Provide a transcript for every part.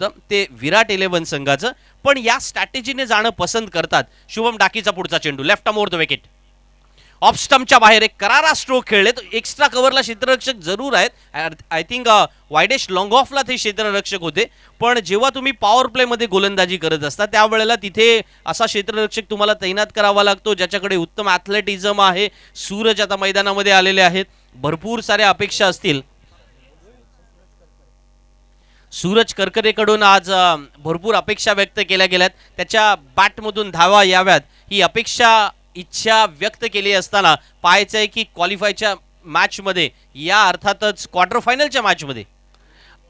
ते विराट 11 संघाचं, पण या स्ट्रॅटेजीने जाणं पसंत करतात. शुभम डाकीचा पुढचा चेंडू left arm over the wicket, off स्टंपच्या बाहेर एक करारा स्ट्रोक खेळले. तो एक्स्ट्रा कव्हरला क्षेत्ररक्षक जरूर आहेत. आय थिंक वायडेश लॉंग ऑफला ते क्षेत्ररक्षक होते, पण जेव्हा तुम्ही पॉवर प्लेमध्ये गोलंदाजी करत असता त्यावेळेला तिथे असा क्षेत्ररक्षक तुम्हाला तैनात करावा लागतो ज्याच्याकडे उत्तम ॲथलेटिझम आहे. सूरज आता मैदानामध्ये आलेले आहेत, भरपूर साऱ्या अपेक्षा असतील. सूरज करकरेकडून आज भरपूर अपेक्षा व्यक्त केल्या गेल्यात. त्याच्या बॅटमधून धावा याव्यात ही अपेक्षा इच्छा व्यक्त केली असताना पाहायचं आहे की क्वालिफायच्या मॅचमध्ये, या अर्थातच क्वार्टर फायनलच्या मॅचमध्ये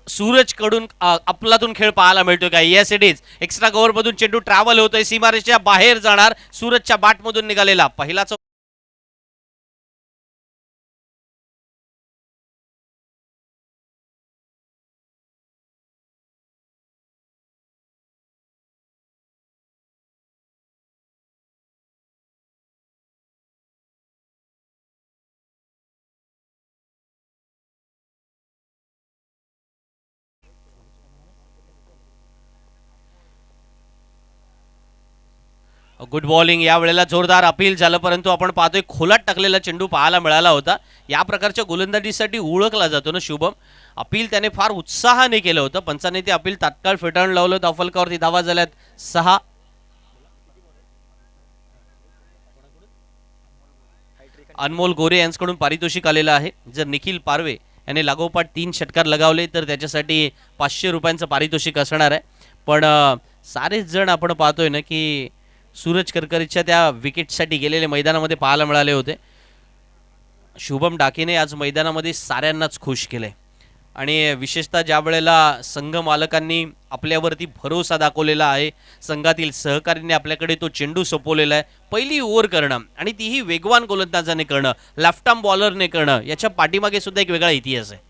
सूरजकडून अपलातून खेळ पाहायला मिळतोय का? Yes it is. एक्स्ट्रा कव्हरमधून चेंडू ट्रॅव्हल होतोय, सीमारेषेच्या बाहेर जाणार. सूरजच्या बॅटमधून निघालेला पहिला गुड बॉलिंग. या वेळेला जोरदार अपील झालं, परंतु आपण पाहतोय खोलात टाकलेला चेंडू पाहायला मिळाला होता. या प्रकारच्या गोलंदाजीसाठी ओळखला जातो ना शुभम. अपील त्याने फार उत्साहाने केलं होतं. पंचाने ते अपील तात्काळ फेटाळून लावलं. धावफलकावरती धावा झाल्यात 6. अनमोल गोरे यांच्याकडून पारितोषिक आलेलं आहे. जर निखिल पारवे याने लागोपाठ 3 षटकार लगावले तर त्याच्यासाठी 500 रुपयांचं पारितोषिक असणार आहे. पण सारेच जण आपण पाहतोय ना की सूरज करकरेच्या त्या विकेटसाठी गेलेले मैदानामध्ये पाहायला मिळाले होते. शुभम डाकेने आज मैदानामध्ये साऱ्यांनाच खुश केले, आणि विशेषतः ज्या वेळेला संघ मालकांनी आपल्यावरती भरोसा दाखवलेला आहे, संघातील सहकार्याने आपल्याकडे तो चेंडू सोपवलेला आहे, पहिली ओव्हर करणं आणि तीही वेगवान गोलंदाजाने करणं, लेफ्ट आर्म बॉलरने करणं, याच्या पाठीमागे सुद्धा एक वेगळा इतिहास आहे.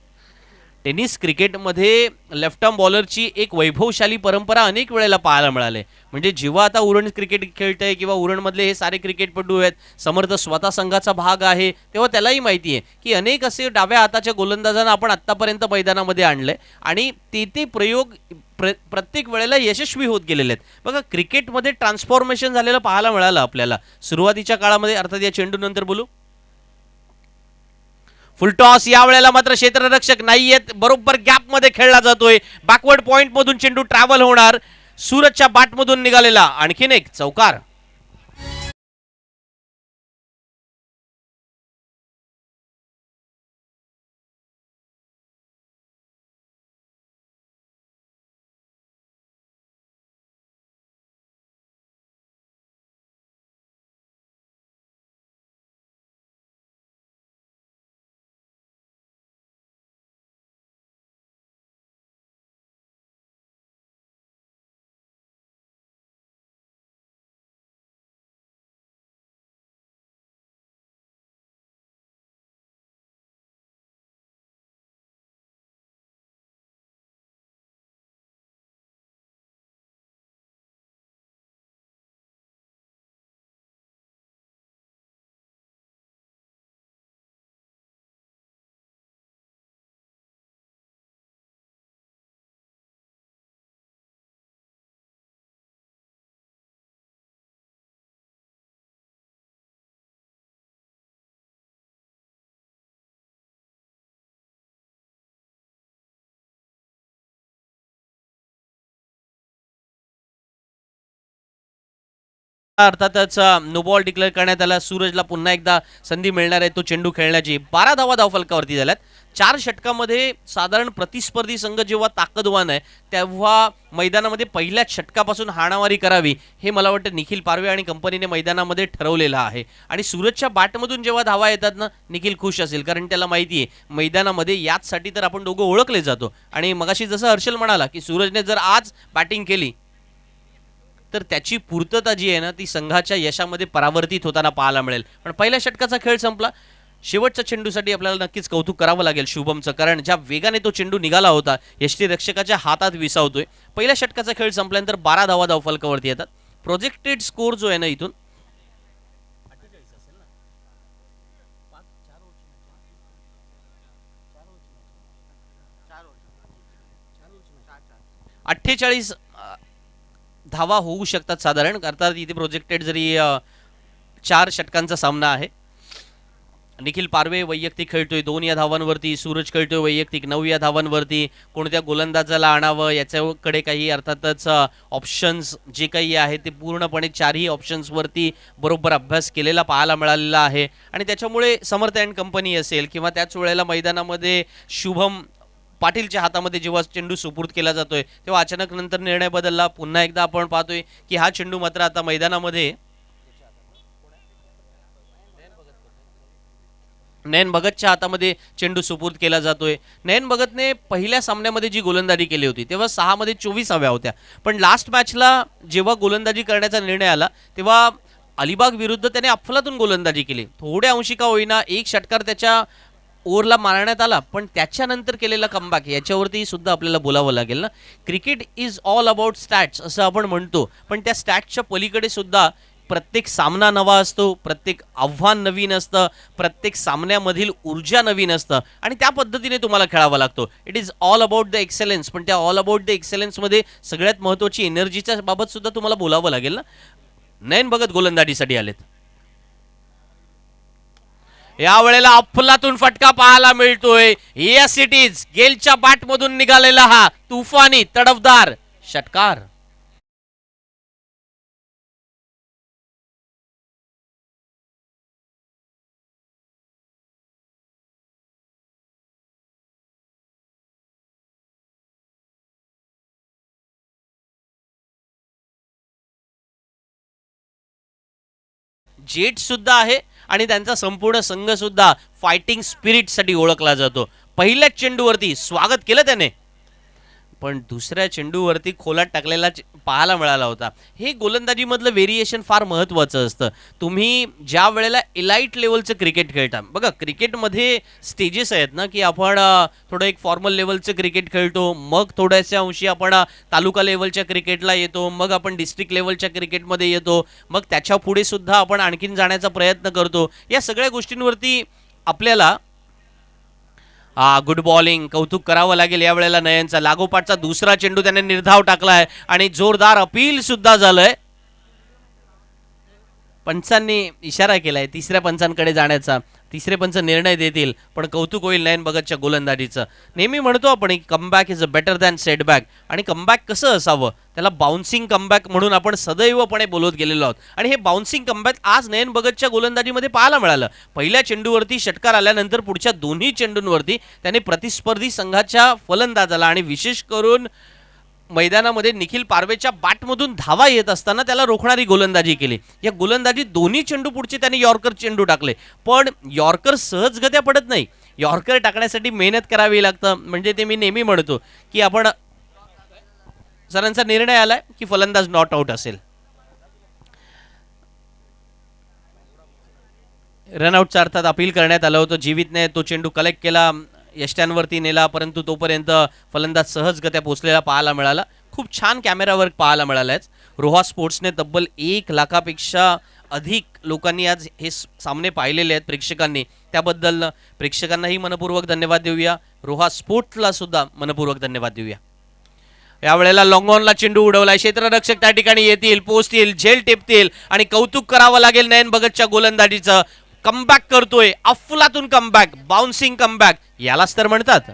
टेनिस क्रिकेटमध्ये लेफ्ट आर्म बॉलरची एक वैभवशाली परंपरा अनेक वेळेला पाहायला मिळाले. म्हणजे जेव्हा आता उरण क्रिकेट खेळतंय किंवा उरणमधले हे सारे क्रिकेटपटू आहेत, समर्थ स्वतः संघाचा भाग आहे, तेव्हा त्यालाही माहिती आहे की अनेक असे डाव्या हाताच्या गोलंदाजांना आपण आत्तापर्यंत मैदानामध्ये आणलंय आणि ते प्रयोग प्रत्येक वेळेला यशस्वी होत गेलेले आहेत. बघा, क्रिकेटमध्ये ट्रान्सफॉर्मेशन झालेलं पाहायला मिळालं आपल्याला सुरुवातीच्या काळामध्ये. अर्थात या चेंडू नंतर बोलू. फुलटॉस. या वेळेला मात्र क्षेत्ररक्षक नाहीयेत, बरोबर गॅप मध्ये खेळला जातोय. बॅकवर्ड पॉइंट मधून चेंडू ट्रॅव्हल होणार. सूरजच्या बॅटमधून निघालेला आणखीन एक चौकार. अर्थातच नो बॉल डिक्लेअर करण्यात आला. सूरजला पुन्हा एकदा संधी मिळणार आहे तो चेंडू खेळण्याची. 12 धावा धावफलकावरती झाल्यात. 4 षटकामध्ये साधारण प्रतिस्पर्धी संघ जेव्हा ताकदवान आहे तेव्हा मैदानामध्ये पहिल्याच षटकापासून हाणामारी करावी हे मला वाटतं निखिल पारवे आणि कंपनीने मैदानामध्ये ठरवलेलं आहे. आणि सूरजच्या बॅटमधून जेव्हा धावा येतात ना, निखिल खुश असेल, कारण त्याला माहिती आहे मैदानामध्ये याचसाठी तर आपण दोघं ओळखले जातो. आणि मगाशी जसं हर्षल म्हणाला की सूरजने जर आज बॅटिंग केली तर त्याची पूर्तता जी आहे ना ती संघाच्या यशामध्ये परावर्तित होताना पाहायला मिळेल. पण पहिल्या षटकाचा खेळ संपला. शेवटच्या चेंडूसाठी आपल्याला नक्कीच कौतुक करावं लागेल शुभमचं, कारण ज्या वेगाने तो चेंडू निघाला होता यष्टीरक्षकाच्या हातात विसावतोय. पहिल्या षटकाचा खेळ संपल्यानंतर 12 धावा धावफलकावरती येतात. प्रोजेक्टेड स्कोर जो आहे ना इथून 48 धावा होऊ शकतात साधारण. अर्थात इथे प्रोजेक्टेड जरी 4 षटकांचा सामना आहे. निखिल पारवे वैयक्तिक खेळतोय 2 या धावांवरती, सूरज खेळतोय वैयक्तिक 9 या धावांवरती. कोणत्या गोलंदाजाला आणावं याच्याकडे काही अर्थातच ऑप्शन्स जे काही आहे ते पूर्णपणे 4ही ऑप्शन्सवरती बरोबर अभ्यास केलेला पाहायला मिळालेला आहे. आणि त्याच्यामुळे समर्थ अँड कंपनी असेल किंवा त्याच वेळेला मैदानामध्ये शुभम पाटीलच्या हातामध्ये जेव्हा चेंडू सुपूर्द केला जातोय तेव्हा अचानक नंतर निर्णय बदलला. पुन्हा एकदा आपण पाहतोय की हा चेंडू मात्र आता मैदानामध्ये नयन भगतच्या हातामध्ये चेंडू सुपूर्द केला जातोय. नयन भगतने पहिल्या सामन्यामध्ये जी गोलंदाजी केली होती तेव्हा 6 मध्ये 24 हव्या होत्या, पण लास्ट मॅचला जेव्हा गोलंदाजी करण्याचा निर्णय आला तेव्हा अलिबाग विरुद्ध त्याने अफलातून गोलंदाजी केली. थोड्या अंशी का होईना एक षटकार त्याच्या ओव्हरला मारण्यात आला, पण त्याच्यानंतर केलेला कमबॅक याच्यावरती सुद्धा आपल्याला बोलावं लागेल ना. Cricket is all about stats असं आपण म्हणतो, पण त्या स्टॅट्सच्या पलीकडे सुद्धा प्रत्येक सामना नवा असतो, प्रत्येक आव्हान नवीन असतं, प्रत्येक सामन्यामधील ऊर्जा नवीन असतं आणि त्या पद्धतीने तुम्हाला खेळावा लागतो. It is all about the excellence, पण त्या ऑल अबाउट द एक्सेलन्समध्ये सगळ्यात महत्त्वाची एनर्जीच्या बाबत सुद्धा तुम्हाला बोलावं लागेल ना. नयन भगत गोलंदाजीसाठी आलेत. यावेळेला अफलातून फटका पाहायला मिळतोय. येस इट इज गेलच्या बॅटमधून निघालेला हा तुफानी तडफदार षटकार. जेट सुद्धा आहे आणि त्यांचा संपूर्ण संघ सुद्धा फायटिंग स्पिरिटसाठी ओळखला जातो. पहिल्याच चेंडूवरती स्वागत केलं त्याने, पण दुसऱ्या चेंडूवरती खोलात टाकलेला पाहायला मिळाला होता. हे गोलंदाजीमधलं व्हेरिएशन फार महत्त्वाचं असतं. तुम्ही ज्या वेळेला इलाइट लेवलचं क्रिकेट खेळता, बघा क्रिकेटमध्ये स्टेजेस आहेत ना, की आपण थोडं एक फॉर्मल लेवलचं क्रिकेट खेळतो, मग थोड्याशा अंशी आपण तालुका लेवलच्या क्रिकेटला येतो, मग आपण डिस्ट्रिक्ट लेवलच्या क्रिकेटमध्ये येतो, मग त्याच्या पुढे सुद्धा आपण आणखीन जाण्याचा प्रयत्न करतो. या सगळ्या गोष्टींवरती आपल्याला गुड बॉलिंग कौतुक करावं लागेल यावेळेला नयनचा. लागोपाठचा दुसरा चेंडू त्याने निर्धाव टाकलाय आणि जोरदार अपील सुद्धा झालंय. पंचांनी इशारा केलाय तिसऱ्या पंचांकडे जाण्याचा. तिसरे पंच निर्णय देतील, पण कौतुक होईल नयन भगतच्या गोलंदाजीचं. नेहमी म्हणतो आपण comeback is a better than setback, आणि कमबॅक कसं असावं त्याला बाउन्सिंग कमबॅक म्हणून आपण सदैवपणे बोलत गेलेलो आहोत. आणि हे बाउन्सिंग कमबॅक आज नयन भगतच्या गोलंदाजीमध्ये पाहायला मिळालं. पहिल्या चेंडूवरती षटकार आल्यानंतर पुढच्या दोन्ही चेंडूंवरती त्याने प्रतिस्पर्धी संघाच्या फलंदाजाला आणि विशेष करून मैदानामध्ये निखिल पारवेच्या बॅटमधून धावा येत असताना त्याला रोखणारी गोलंदाजी केली. या गोलंदाजी दोन्ही चेंडू पुढचे त्याने यॉर्कर चेंडू टाकले, पण यॉर्कर सहजगत्या पडत नाही. यॉर्कर टाकण्यासाठी मेहनत करावी लागतं. म्हणजे ते मी नेहमी म्हणतो की आपण सरांचा निर्णय आलाय की फलंदाज नॉट आउट असेल. रनआउटचा अर्थात अपील करण्यात आलं होतं. जीवितने तो चेंडू कलेक्ट केला, यष्ट्यांवरती नेला, परंतु तोपर्यंत फलंदाज सहजगत्या पोचलेला पाहायला मिळाला. खूप छान कॅमेरा वर्क पाहायला मिळाला आहे. रोहा स्पोर्ट्सने तब्बल 1 लाखापेक्षा अधिक लोकांनी आज हे सामने पाहिलेले आहेत प्रेक्षकांनी. त्याबद्दल प्रेक्षकांनाही मनपूर्वक धन्यवाद देऊया, रोहा स्पोर्ट्सला सुद्धा मनपूर्वक धन्यवाद देऊया. यावेळेला लॉंगॉनला चेंडू उडवलाय. क्षेत्ररक्षक त्या ठिकाणी येतील, पोचतील, झेल टेपतील आणि कौतुक करावं लागेल नयन भगतच्या गोलंदाजीचं. कमबॅक करतोय, अफलातून कमबॅक, बाउन्सिंग कमबॅक यालाच तर म्हणतात.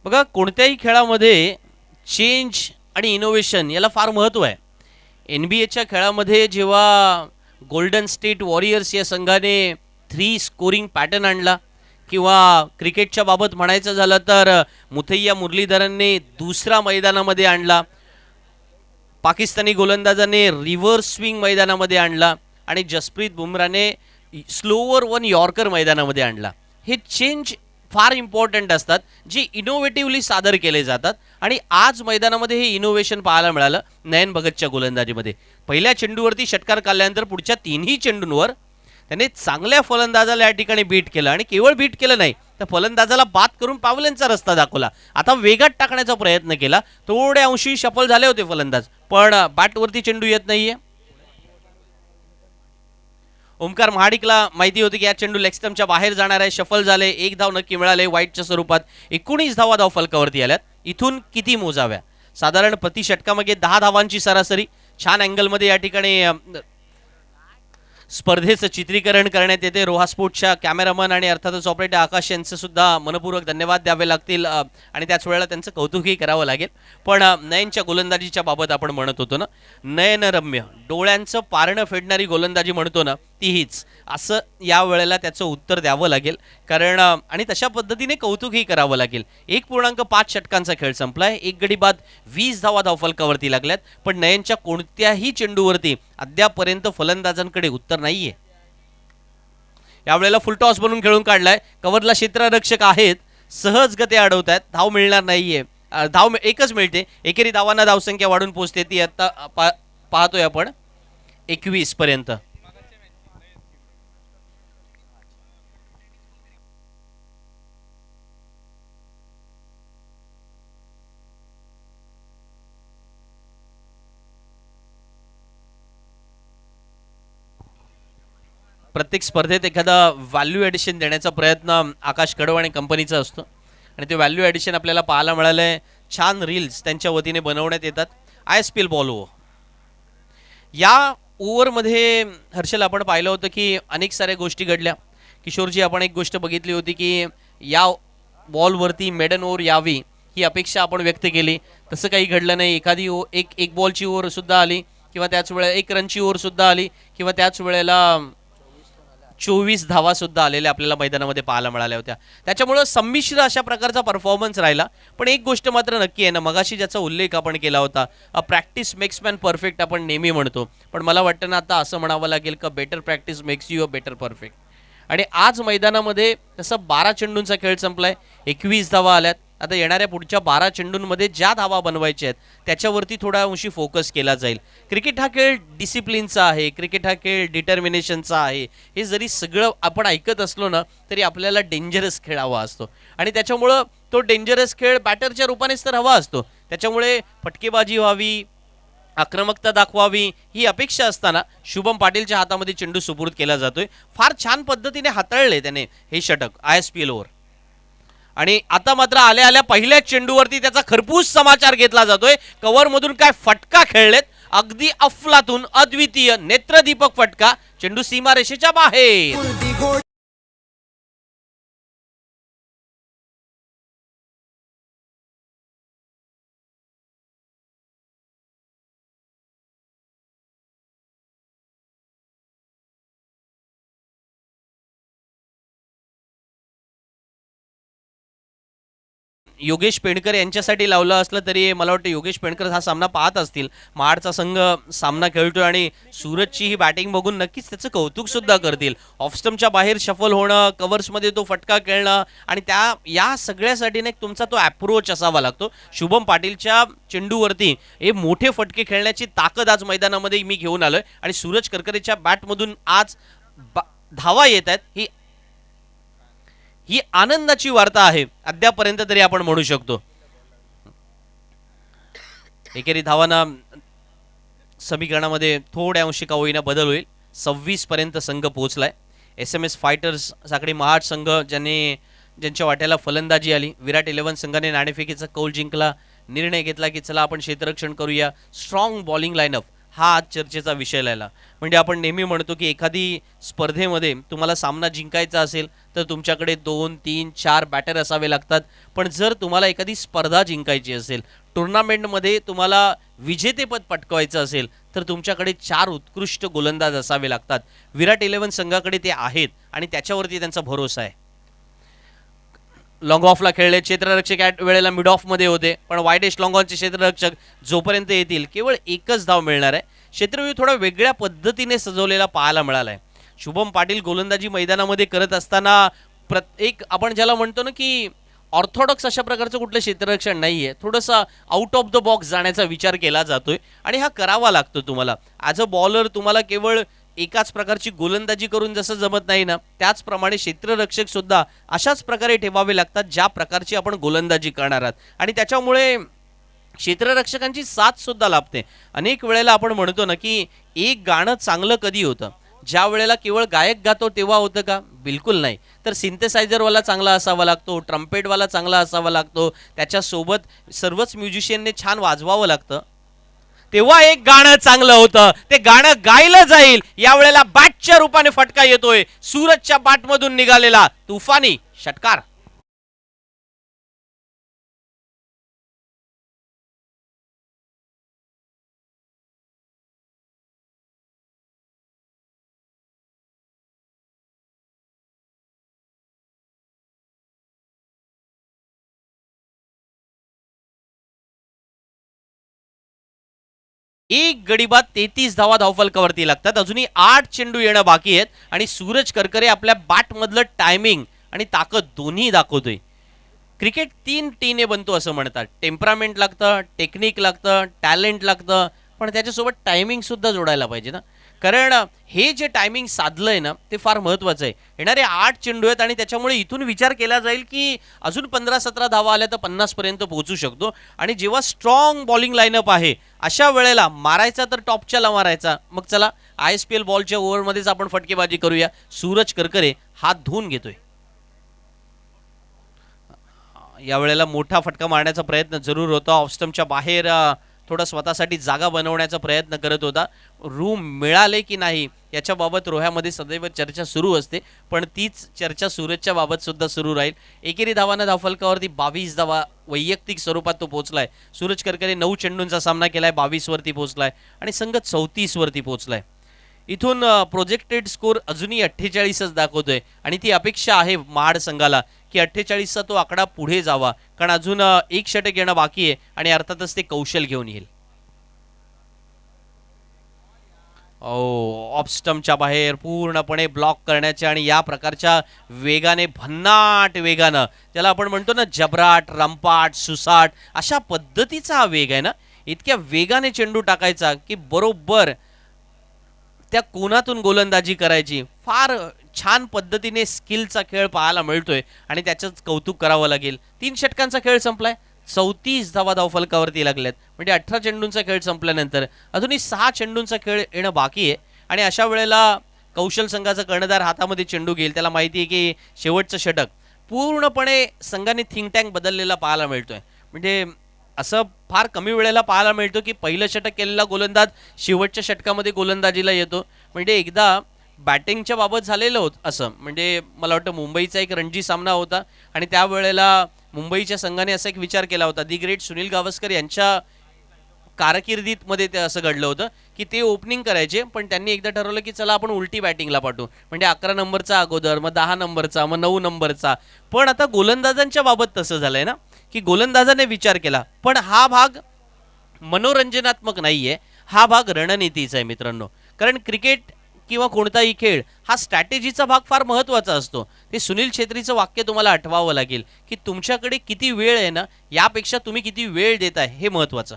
बघा कोणत्याही खेळामध्ये चेंज आणि इनोव्हेशन याला फार महत्त्व आहे. NBA च्या खेळामध्ये जेव्हा गोल्डन स्टेट वॉरियर्स या संघाने 3 स्कोरिंग पॅटर्न आणला, किंवा क्रिकेटच्या बाबत म्हणायचं झालं तर मुथैया मुरलीधरनने दुसरा मैदानामध्ये आणला, पाकिस्तानी गोलंदाजाने रिव्हर्स स्विंग मैदानामध्ये आणला आणि जसप्रीत बुमराने स्लोवर वन यॉर्कर मैदानामध्ये आणला. हे चेंज फार इम्पॉर्टंट असतात, जे इनोव्हेटिव्हली सादर केले जातात. आणि आज मैदानामध्ये हे इनोव्हेशन पाहायला मिळालं नयन भगतच्या गोलंदाजीमध्ये. पहिल्या चेंडूवरती षटकार काढल्यानंतर पुढच्या 3ही चेंडूंवर त्याने चांगल्या फलंदाजाला या ठिकाणी बीट केलं, आणि केवळ बीट केलं नाही तर फलंदाजाला बाद करून पावलांचा रस्ता दाखवला. आता वेगात टाकण्याचा प्रयत्न केला, थोड्या अंशी सफल झाले होते फलंदाज, पण बॅटवरती चेंडू येत नाहीये. ओमकार महाडिकला माहिती होती की या चेंडू लेग स्टंपच्या बाहेर जाणार आहे, शफल झाले, 1 धाव नक्की मिळाले वाईटच्या स्वरूपात. 19 धावा धाव फलकावरती आल्यात. इथून किती मोजाव्या? साधारण प्रति षटकामागे 10 धावांची सरासरी. छान अँगलमध्ये या ठिकाणी स्पर्धेचं चित्रीकरण करण्यात येते. रोहा स्पोर्ट्सच्या कॅमेरामन आणि अर्थातच ऑपरेटर आकाश यांचं सुद्धा मनपूर्वक धन्यवाद द्यावे लागतील, आणि त्याच वेळेला त्यांचं कौतुकही करावं लागेल. पण नयनच्या गोलंदाजीच्या बाबत आपण म्हणत होतो ना, नयनरम्य डोळ्यांचं पारणं फेडणारी गोलंदाजी म्हणतो ना, ती हीच. असं या वेळेला त्याचं उत्तर द्यावं लागेल, कारण आणि तशा पद्धतीने कौतुकही करावं लागेल. 1.5 षटकांचा खेळ संपलाय, 1 गडी बाद 20 धावा धावफलकावरती लागल्यात, पण नयनच्या कोणत्याही चेंडूवरती अद्यापर्यंत फलंदाजांकडे उत्तर नाहीये. यावेळेला फुल टॉस बनून खेळून काढलाय, कव्हरला क्षेत्ररक्षक आहेत, सहज गती अडवत आहेत, धाव मिळणार नाहीये. धाव एकच मिळते, एकेरी धावांना धावसंख्या वाढून पोहोचते, ती आता पाहतोय आपण 21 पर्यंत. प्रत्येक स्पर्धेत एखादा व्हॅल्यू ॲडिशन देण्याचा प्रयत्न आकाश कडव आणि कंपनीचा असतो, आणि ते व्हॅल्यू ॲडिशन आपल्याला पाहायला मिळालं आहे. छान रील्स त्यांच्या वतीने बनवण्यात येतात. ISPL बॉल ओव्हर या ओव्हरमध्ये हर्षल आपण पाहिलं होतं की अनेक साऱ्या गोष्टी घडल्या. किशोरजी, आपण एक गोष्ट बघितली होती की या बॉलवरती मेडन ओव्हर यावी ही अपेक्षा आपण व्यक्त केली. तसं काही घडलं नाही. एखादी एक बॉलची ओव्हरसुद्धा आली, किंवा त्याच वेळेला 1 रनची ओव्हरसुद्धा आली, किंवा त्याच वेळेला 24 धावा सुद्धा आलेल्या आपल्याला मैदानामध्ये पाहायला मिळाल्या होत्या. त्याच्यामुळं संमिश्र अशा प्रकारचा परफॉर्मन्स राहिला. पण एक गोष्ट मात्र नक्की आहे ना, मगाशी ज्याचा उल्लेख आपण केला होता, प्रॅक्टिस मेक्स मॅन परफेक्ट आपण नेहमी म्हणतो, पण मला वाटतं ना आता असं म्हणावं लागेल का better practice makes you a better perfect. आणि आज मैदानामध्ये तसं 12 चेंडूंचा खेळ संपलाय, 21 धावा आल्यात. आता येणाऱ्या पुढच्या 12 चेंडूंमध्ये ज्या धावा बनवायच्या आहेत त्याच्यावरती थोडा अंशी फोकस केला जाईल. क्रिकेट हा खेळ डिसिप्लिनचा आहे, क्रिकेट हा खेळ डिटर्मिनेशनचा आहे. हे जरी सगळं आपण ऐकत असलो ना, तरी आपल्याला डेंजरस खेळ हवा असतो, आणि त्याच्यामुळं तो डेंजरस खेळ बॅटरच्या रूपानेच तर हवा असतो. त्याच्यामुळे फटकेबाजी व्हावी, आक्रमकता दाखवावी ही अपेक्षा असताना शुभम पाटीलच्या हातामध्ये चेंडू सुपूर्द केला जातोय. फार छान पद्धतीने हाताळले त्याने हे षटक ISPL ओव्हर. आणि आता मात्र आल्या आल्या पहिल्याच चेंडूवरती त्याचा खरपूस समाचार घेतला जातोय. कव्हरमधून काय फटका खेळलेत, अगदी अफलातून अद्वितीय नेत्रदीपक फटका, चेंडू सीमारेषेच्या बाहेर. योगेश पेणकर यांच्यासाठी लावलं असलं तरी मला वाटतं योगेश पेणकर हा सामना पाहत असतील. महाडचा संघ सामना खेळतोय, आणि सूरजची ही बॅटिंग बघून नक्कीच त्याचं कौतुक सुद्धा करतील. ऑफस्टमच्या बाहेर शफल होणं, कव्हर्समध्ये तो फटका खेळणं, आणि या सगळ्यासाठी ना तुमचा तो अप्रोच असावा लागतो. शुभम पाटीलच्या चेंडूवरती हे मोठे फटके खेळण्याची ताकद आज मैदानामध्ये मी घेऊन आलोय, आणि सूरज करकरेच्या बॅटमधून आज धावा येत आहेत. ही आनंदाची वार्ता आहे अद्यापर्यंत तरी आपण म्हणू शकतो. एकेरी धावांना समीकरणामध्ये थोड्या अंशी का होईना बदल होईल. 26 पर्यंत संघ पोहोचलाय. SMS फायटर्स साखळी महाड संघ ज्यांच्या वाट्याला फलंदाजी आली. विराट 11 संघाने नाणेफेकीचा कौल जिंकला. निर्णय घेतला की चला आपण क्षेत्ररक्षण करूया. स्ट्रॉंग बॉलिंग लाईनअप हा आज चर्चेचा विषय राहिला. म्हणजे आपण नेहमी म्हणतो की एखादी स्पर्धेमध्ये तुम्हाला सामना जिंकायचा असेल तर तुमच्याकडे 2 3 4 बॅटर असावे लागतात. पण जर तुम्हाला एखादी स्पर्धा जिंकायची असेल, टुर्नामेंटमध्ये तुम्हाला विजेतेपद पटकवायचं असेल, तर तुमच्याकडे 4 उत्कृष्ट गोलंदाज असावे लागतात. विराट 11 संघाकडे ते आहेत आणि त्याच्यावरती त्यांचा भरोसा आहे. लॉंग ऑफला खेळले क्षेत्ररक्षक या वेळेला मिड ऑफमध्ये होते, पण वाईडेस्ट लॉंग ऑनचे क्षेत्ररक्षक जोपर्यंत येतील केवळ एकच धाव मिळणार आहे. क्षेत्रव्यूह थोडा वेगळ्या पद्धतीने सजवलेला पाहायला मिळाला आहे. शुभम पाटील गोलंदाजी मैदानामध्ये करत असताना प्रत्येक आपण ज्याला म्हणतो ना की ऑर्थोडॉक्स अशा प्रकारचं कुठलं क्षेत्ररक्षण नाही आहे. थोडंसं आउट ऑफ द बॉक्स जाण्याचा विचार केला जातोय आणि हा करावा लागतो तुम्हाला. ॲज अ बॉलर तुम्हाला केवळ एकाच प्रकारची गोलंदाजी करून जसं जमत नाही ना, त्याचप्रमाणे क्षेत्ररक्षक सुद्धा अशाच प्रकारे ठेवावे लागतात ज्या प्रकारची आपण गोलंदाजी करणार आहात. आणि त्याच्यामुळे क्षेत्ररक्षकांची साथ सुद्धा लाभते. अनेक वेळेला आपण म्हणतो ना की एक गाणं चांगलं कधी होतं, ज्या वेळेला केवळ गायक गातो तेव्हा होतं का? बिलकुल नाही. तर सिंथेसायझरवाला चांगला असावा लागतो, ट्रम्पेटवाला चांगला असावा लागतो, त्याच्यासोबत सर्वच म्युझिशियनने छान वाजवावं लागतं, तेव्हा एक गाणं चांगलं होतं. ते गाणं गायलं जाईल. यावेळेला बॅटच्या रूपाने फटका येतोय, सूरजच्या बॅटमधून निघालेला तुफानी षटकार. एक गडी बाद 33 धावा धावफलकावरती लागतात. अजूनही 8 चेंडू येणं बाकी आहेत आणि सूरज करकरे आपल्या बॅटमधलं टायमिंग आणि ताकद दोन्ही दाखवतोय. क्रिकेट 3 टीने बनतो असं म्हणतात. टेम्परामेंट लागतं, टेक्निक लागतं, टॅलेंट लागतं, पण त्याच्यासोबत टायमिंग सुद्धा जोडायला पाहिजे ना. कारण हे जे टायमिंग साधलंय ना ते फार महत्त्वाचं आहे. येणारे 8 चेंडू आहेत आणि त्याच्यामुळे इथून विचार केला जाईल की अजून 15-17 धावा आल्या तर 50 पर्यंत पोहोचू शकतो. आणि जेव्हा स्ट्रॉंग बॉलिंग लाईनअप आहे अशा वेळेला मारायचा तर टॉपच्याला मारायचा. मग चला ISPL बॉलच्या ओव्हरमध्येच आपण फटकेबाजी करूया. सूरज करकरे हात धुवून घेतोय. यावेळेला मोठा फटका मारण्याचा प्रयत्न जरूर होता. ऑफस्टमच्या बाहेर थोडा स्वतःसाठी जागा बनवण्याचा प्रयत्न करत होता. रूम मिळाले की नाही याच्याबाबत रोह्यामध्ये सदैव चर्चा सुरू असते, पण तीच चर्चा सूरजच्या बाबत सुद्धा सुरू राहील. एकेरी धावानं धावफलकावरती 22 धावा वैयक्तिक स्वरूपात तो पोहोचलाय. सूरज करकरे 9 चेंडूंचा सामना केलाय, 22 वरती पोहोचलाय आणि संघ 34 वरती पोहोचलाय. इथून प्रोजेक्टेड स्कोर अजूनही 48च दाखवतोय आणि ती अपेक्षा आहे महाड संघाला की 48चा तो आकडा पुढे जावा, कारण अजून एक षटक येणं बाकी आहे आणि अर्थातच ते कौशल घेऊन येईल. ऑफ स्टंपच्या बाहेर पूर्णपणे ब्लॉक करण्याच्या आणि या प्रकारच्या वेगाने, भन्नाट वेगानं, ज्याला आपण म्हणतो ना जबराट, रंपाट, सुसाट, अशा पद्धतीचा हा वेग आहे ना. इतक्या वेगाने चेंडू टाकायचा की बरोबर त्या कोनातून गोलंदाजी करायची. फार छान पद्धतीने स्किलचा खेळ पाहायला मिळतोय आणि त्याचंच कौतुक करावं लागेल. 3 षटकांचा खेळ संपलाय, 34 धावा धावफलकावरती लागल्यात. म्हणजे 18 चेंडूंचा खेळ संपल्यानंतर अजूनही 6 चेंडूंचा खेळ येणं बाकी आहे. आणि अशा वेळेला कौशल संघाचा कर्णधार हातामध्ये चेंडू घेईल. त्याला माहिती आहे की शेवटचं षटक. पूर्णपणे संघाने थिंक टँक बदललेला पाहायला मिळतोय. म्हणजे असं फार कमी वेळेला पाहायला मिळतो की पहिलं षटक केलेला गोलंदाज शेवटच्या षटकामध्ये गोलंदाजीला येतो. म्हणजे एकदा बॅटिंगच्या बाबत झालेलं होतं असं. म्हणजे मला वाटतं मुंबईचा एक रणजी सामना होता आणि त्यावेळेला मुंबईच्या संघाने असा एक विचार केला होता. दी ग्रेट सुनील गावस्कर यांच्या कारकिर्दीत मध्ये ते असं घडलं होतं की ते ओपनिंग करायचे, पण त्यांनी एकदा ठरवलं की चला आपण उलटी बॅटिंगला पाठवू. म्हणजे 11 नंबरचा अगोदर, मग 10 नंबरचा, मग 9 नंबरचा. पण आता गोलंदाजांच्या बाबत तसं झालंय ना की गोलंदाजाने विचार केला, पण हा भाग मनोरंजनात्मक नाहीये, हा भाग रणनीतीचा आहे मित्रांनो. कारण क्रिकेट किंवा कोणताही खेळ हा स्ट्रॅटेजीचा भाग फार महत्त्वाचा असतो. ते सुनील छेत्रीचं वाक्य तुम्हाला आठवावं लागेल की तुमच्याकडे किती वेळ आहे ना, यापेक्षा तुम्ही किती वेळ देताय हे महत्त्वाचं.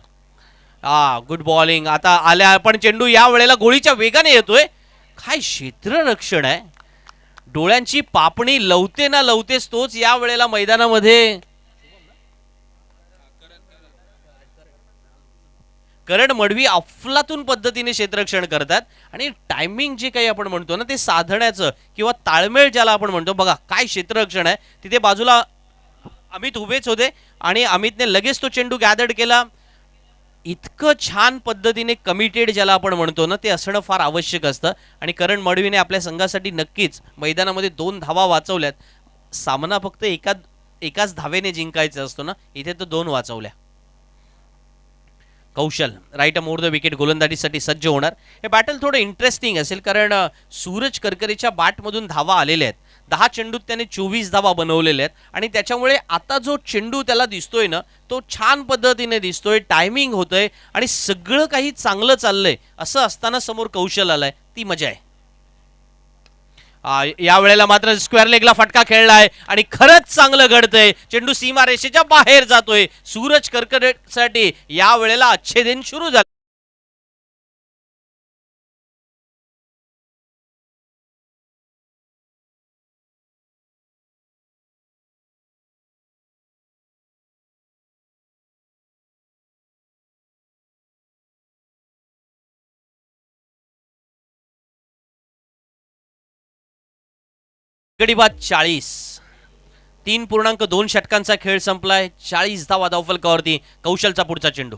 गुड बॉलिंग आता आल्या, पण चेंडू या वेळेला गोळीच्या वेगाने येतोय. काय क्षेत्ररक्षण आहे, डोळ्यांची पापणी लवते ना लवतेच तोच या वेळेला मैदानामध्ये. करण मडवी अफलातून पद्धतीने क्षेत्ररक्षण करतात आणि टायमिंग जे काही आपण म्हणतो ना ते साधण्याचं किंवा ताळमेळ ज्याला आपण म्हणतो, बघा काय क्षेत्ररक्षण आहे. तिथे बाजूला अमित उभेच होते आणि अमितने लगेच तो चेंडू गॅदर्ड केला. इतकं छान पद्धतीने कमिटेड ज्याला आपण म्हणतो ना, ते असणं फार आवश्यक असतं. आणि करण मडवीने आपल्या संघासाठी नक्कीच मैदानामध्ये 2 धावा वाचवल्यात. सामना फक्त एकाच धावेने जिंकायचा असतो ना, इथे तर 2 वाचवल्या. कौशल राईट मोर द विकेट गोलंदाजीसाठी सज्ज होणार. हे बॅटल थोडं इंटरेस्टिंग असेल, कारण सूरज करकरेच्या बॅटमधून धावा आलेल्या आहेत. 10 चेंडूत त्याने 24 धावा बनवलेल्या आहेत. आणि त्याच्यामुळे आता जो चेंडू त्याला दिसतोय ना, तो छान पद्धतीने दिसतोय, टायमिंग होतंय आणि सगळं काही चांगलं चाललंय. असं असताना समोर कौशल आलाय, ती मजा आहे. या वेळेला मात्र स्क्वेअर लेगला फटका खेळलाय आणि खरंच चांगलं घडतंय. चेंडू सीमारेषेच्या बाहेर जातोय. सूरज करकरेसाठी या वेळेला अच्छे दिन सुरू झाले. गडी बाद 40. 3.2 षटकांचा खेळ संपलाय. 40 धावा धावफलकावरती. कौशलचा पुढचा चेंडू.